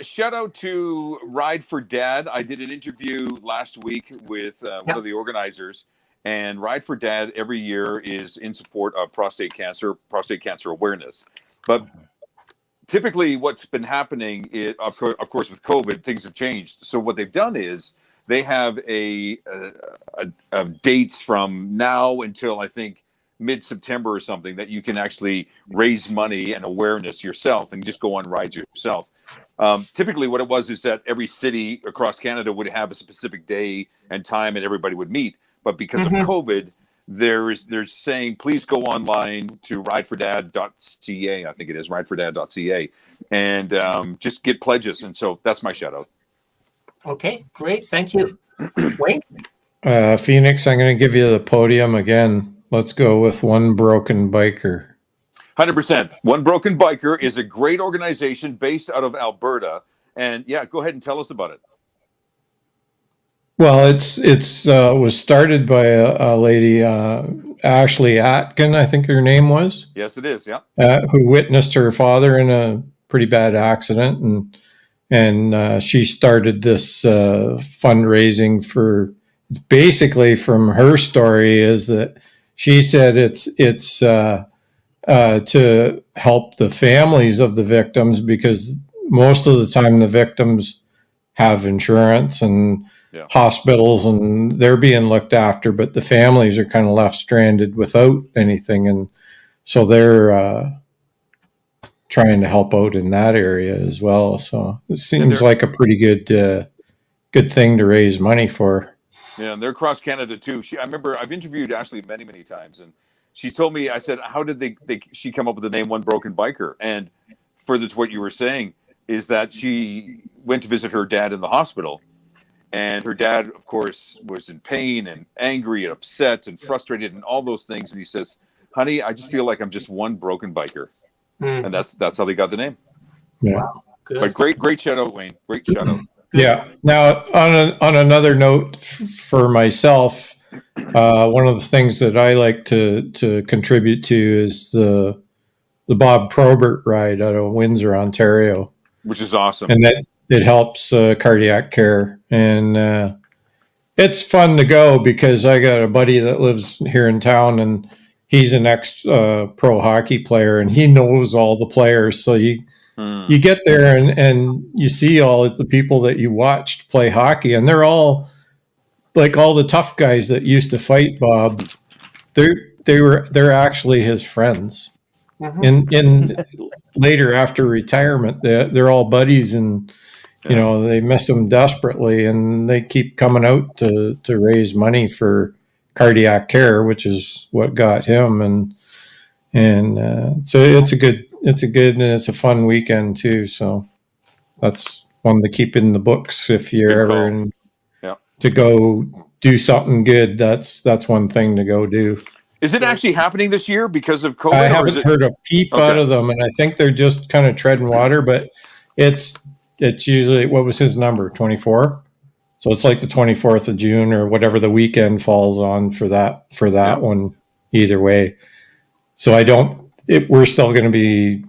Speaker 4: Shout out to Ride for Dad. I did an interview last week with one of the organizers, and Ride for Dad every year is in support of prostate cancer awareness. But typically what's been happening is, of course, with COVID, things have changed. So what they've done is they have a dates from now until I think mid-September or something that you can actually raise money and awareness yourself and just go on rides yourself. Typically what it was is that every city across Canada would have a specific day and time and everybody would meet. But because of COVID, they're saying, please go online to ridefordad.ca. I think it is ridefordad.ca, and just get pledges. And so that's my shout out.
Speaker 1: Okay, great. Thank you. Wayne?
Speaker 3: Phoenix, I'm going to give you the podium again. Let's go with One Broken Biker.
Speaker 4: 100%. One Broken Biker is a great organization based out of Alberta. And yeah, go ahead and tell us about it.
Speaker 3: Well, it's was started by a lady, Ashley Atkin, I think her name was.
Speaker 4: Yes, it is. Yeah.
Speaker 3: Who witnessed her father in a pretty bad accident, and she started this fundraising for. Basically, from her story, is that she said it's to help the families of the victims, because most of the time the victims have insurance and hospitals and they're being looked after, but the families are kind of left stranded without anything. And so they're trying to help out in that area as well. So it seems like a pretty good thing to raise money for.
Speaker 4: Yeah, and they're across Canada too. I remember I've interviewed Ashley many, many times, and she told me, I said, how did she come up with the name One Broken Biker? And further to what you were saying is that she went to visit her dad in the hospital, and her dad, of course, was in pain and angry and upset and frustrated and all those things. And he says, honey, I just feel like I'm just one broken biker. And that's how they got the name.
Speaker 3: Yeah.
Speaker 1: Wow, good.
Speaker 4: But great shout out, Wayne. Great shout out.
Speaker 3: Yeah. Now, on another note, for myself, one of the things that I like to contribute to is the Bob Probert ride out of Windsor, Ontario,
Speaker 4: Which is awesome.
Speaker 3: and that it helps cardiac care. And it's fun to go because I got a buddy that lives here in town, and he's an ex pro hockey player, and he knows all the players. So you get there and you see all the people that you watched play hockey, and they're all like all the tough guys that used to fight Bob. They're actually his friends. In later after retirement, they're all buddies, and you know they miss him desperately, and they keep coming out to raise money for cardiac care, which is what got him. And so it's a good and it's a fun weekend too. So that's one to keep in the books if you're ever in, to go do something good. That's one thing to go do.
Speaker 4: Is it actually happening this year because of COVID?
Speaker 3: I haven't heard a peep out of them, and I think they're just kind of treading water. But it's usually, what was his number, 24? So it's like the 24th of June or whatever the weekend falls on for that one. Either way, so we're still going to be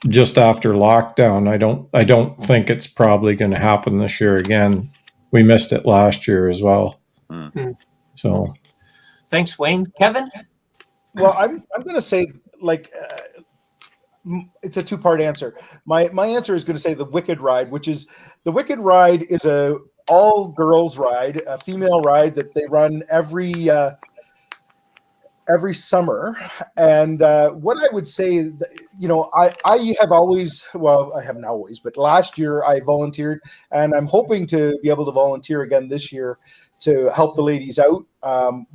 Speaker 3: just after lockdown. I don't think it's probably going to happen this year again. We missed it last year as well. So.
Speaker 1: Thanks, Wayne. Kevin?
Speaker 2: Well, I'm going to say, like, it's a two-part answer. My answer is going to say the Wicked Ride, which is the Wicked Ride is a all-girls ride, a female ride that they run every summer. And what I would say, I have always, well, I haven't always, but last year I volunteered, and I'm hoping to be able to volunteer again this year to help the ladies out.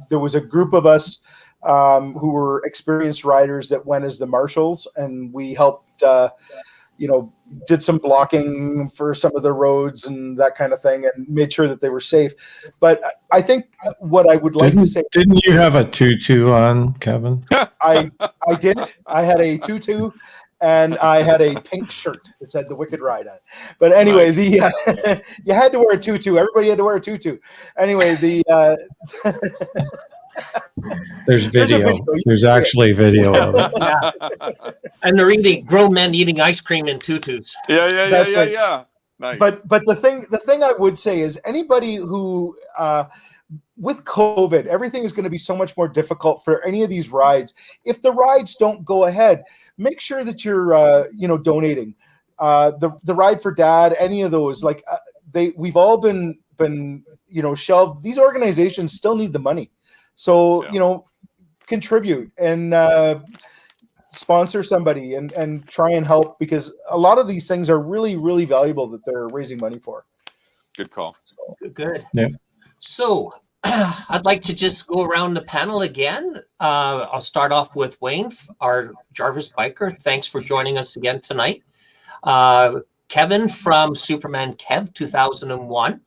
Speaker 2: There was a group of us who were experienced riders that went as the marshals, and we helped, did some blocking for some of the roads and that kind of thing, and made sure that they were safe. But I think what I would like to say...
Speaker 3: Didn't you have a tutu on, Kevin?
Speaker 2: I did. I had a tutu, and I had a pink shirt that said the Wicked Ride on it. But anyway, nice. You had to wear a tutu. Everybody had to wear a tutu. Anyway,
Speaker 3: there's video. There's actually video of it.
Speaker 1: Yeah. And they're grown men eating ice cream in tutus.
Speaker 4: Yeah. Nice.
Speaker 2: But the thing I would say is anybody who with COVID, everything is going to be so much more difficult for any of these rides. If the rides don't go ahead, make sure that you're donating. The Ride for Dad, any of those, like we've all been shelved. These organizations still need the money. So, contribute and sponsor somebody and try and help, because a lot of these things are really, really valuable that they're raising money for.
Speaker 4: Good call.
Speaker 1: Good.
Speaker 3: Yeah.
Speaker 1: So I'd like to just go around the panel again. I'll start off with Wayne, our Jarvis biker. Thanks for joining us again tonight. Kevin from Superman Kev 2001.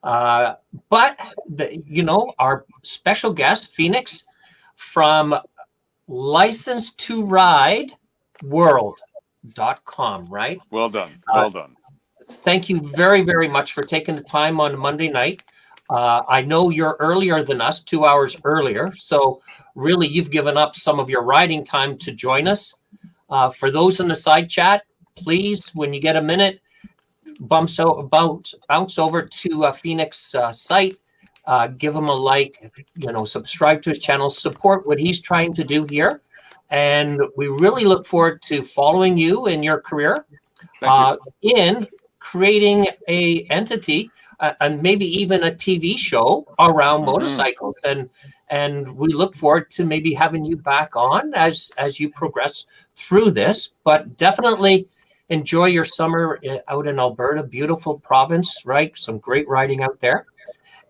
Speaker 1: But our special guest, Phoenix, from license2rideworld.com, right?
Speaker 4: Well done.
Speaker 1: Thank you very, very much for taking the time on Monday night. I know you're earlier than us, 2 hours earlier. So really, you've given up some of your riding time to join us. For those in the side chat, please, when you get a minute, bounce over to Phoenix site, give him a like, subscribe to his channel, support what he's trying to do here. And we really look forward to following you in your career in creating a entity and maybe even a TV show around motorcycles. And we look forward to maybe having you back on as you progress through this. But definitely enjoy your summer out in Alberta, beautiful province, right? Some great riding out there.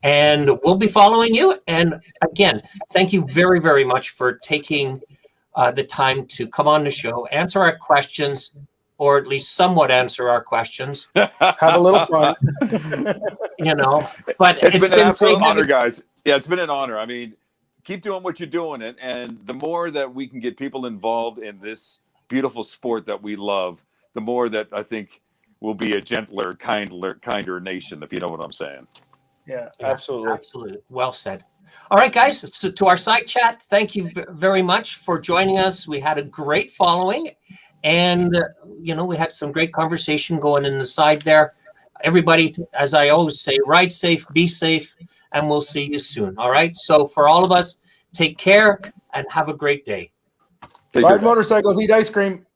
Speaker 1: And we'll be following you. And again, thank you very, very much for taking the time to come on the show, answer our questions, or at least somewhat answer our questions.
Speaker 2: Have a little fun.
Speaker 4: But it's been an absolute honor, guys. Yeah, it's been an honor. I mean, keep doing what you're doing. And the more that we can get people involved in this beautiful sport that we love, the more that I think we'll be a gentler, kinder nation, if you know what I'm saying.
Speaker 2: Yeah, absolutely.
Speaker 1: Absolutely. Well said. All right, guys. So to our side chat, thank you very much for joining us. We had a great following, and we had some great conversation going in the side there. Everybody, as I always say, ride safe, be safe, and we'll see you soon. All right. So for all of us, take care and have a great day.
Speaker 4: Take care,
Speaker 2: Ride
Speaker 4: guys.
Speaker 2: motorcycles, eat ice cream.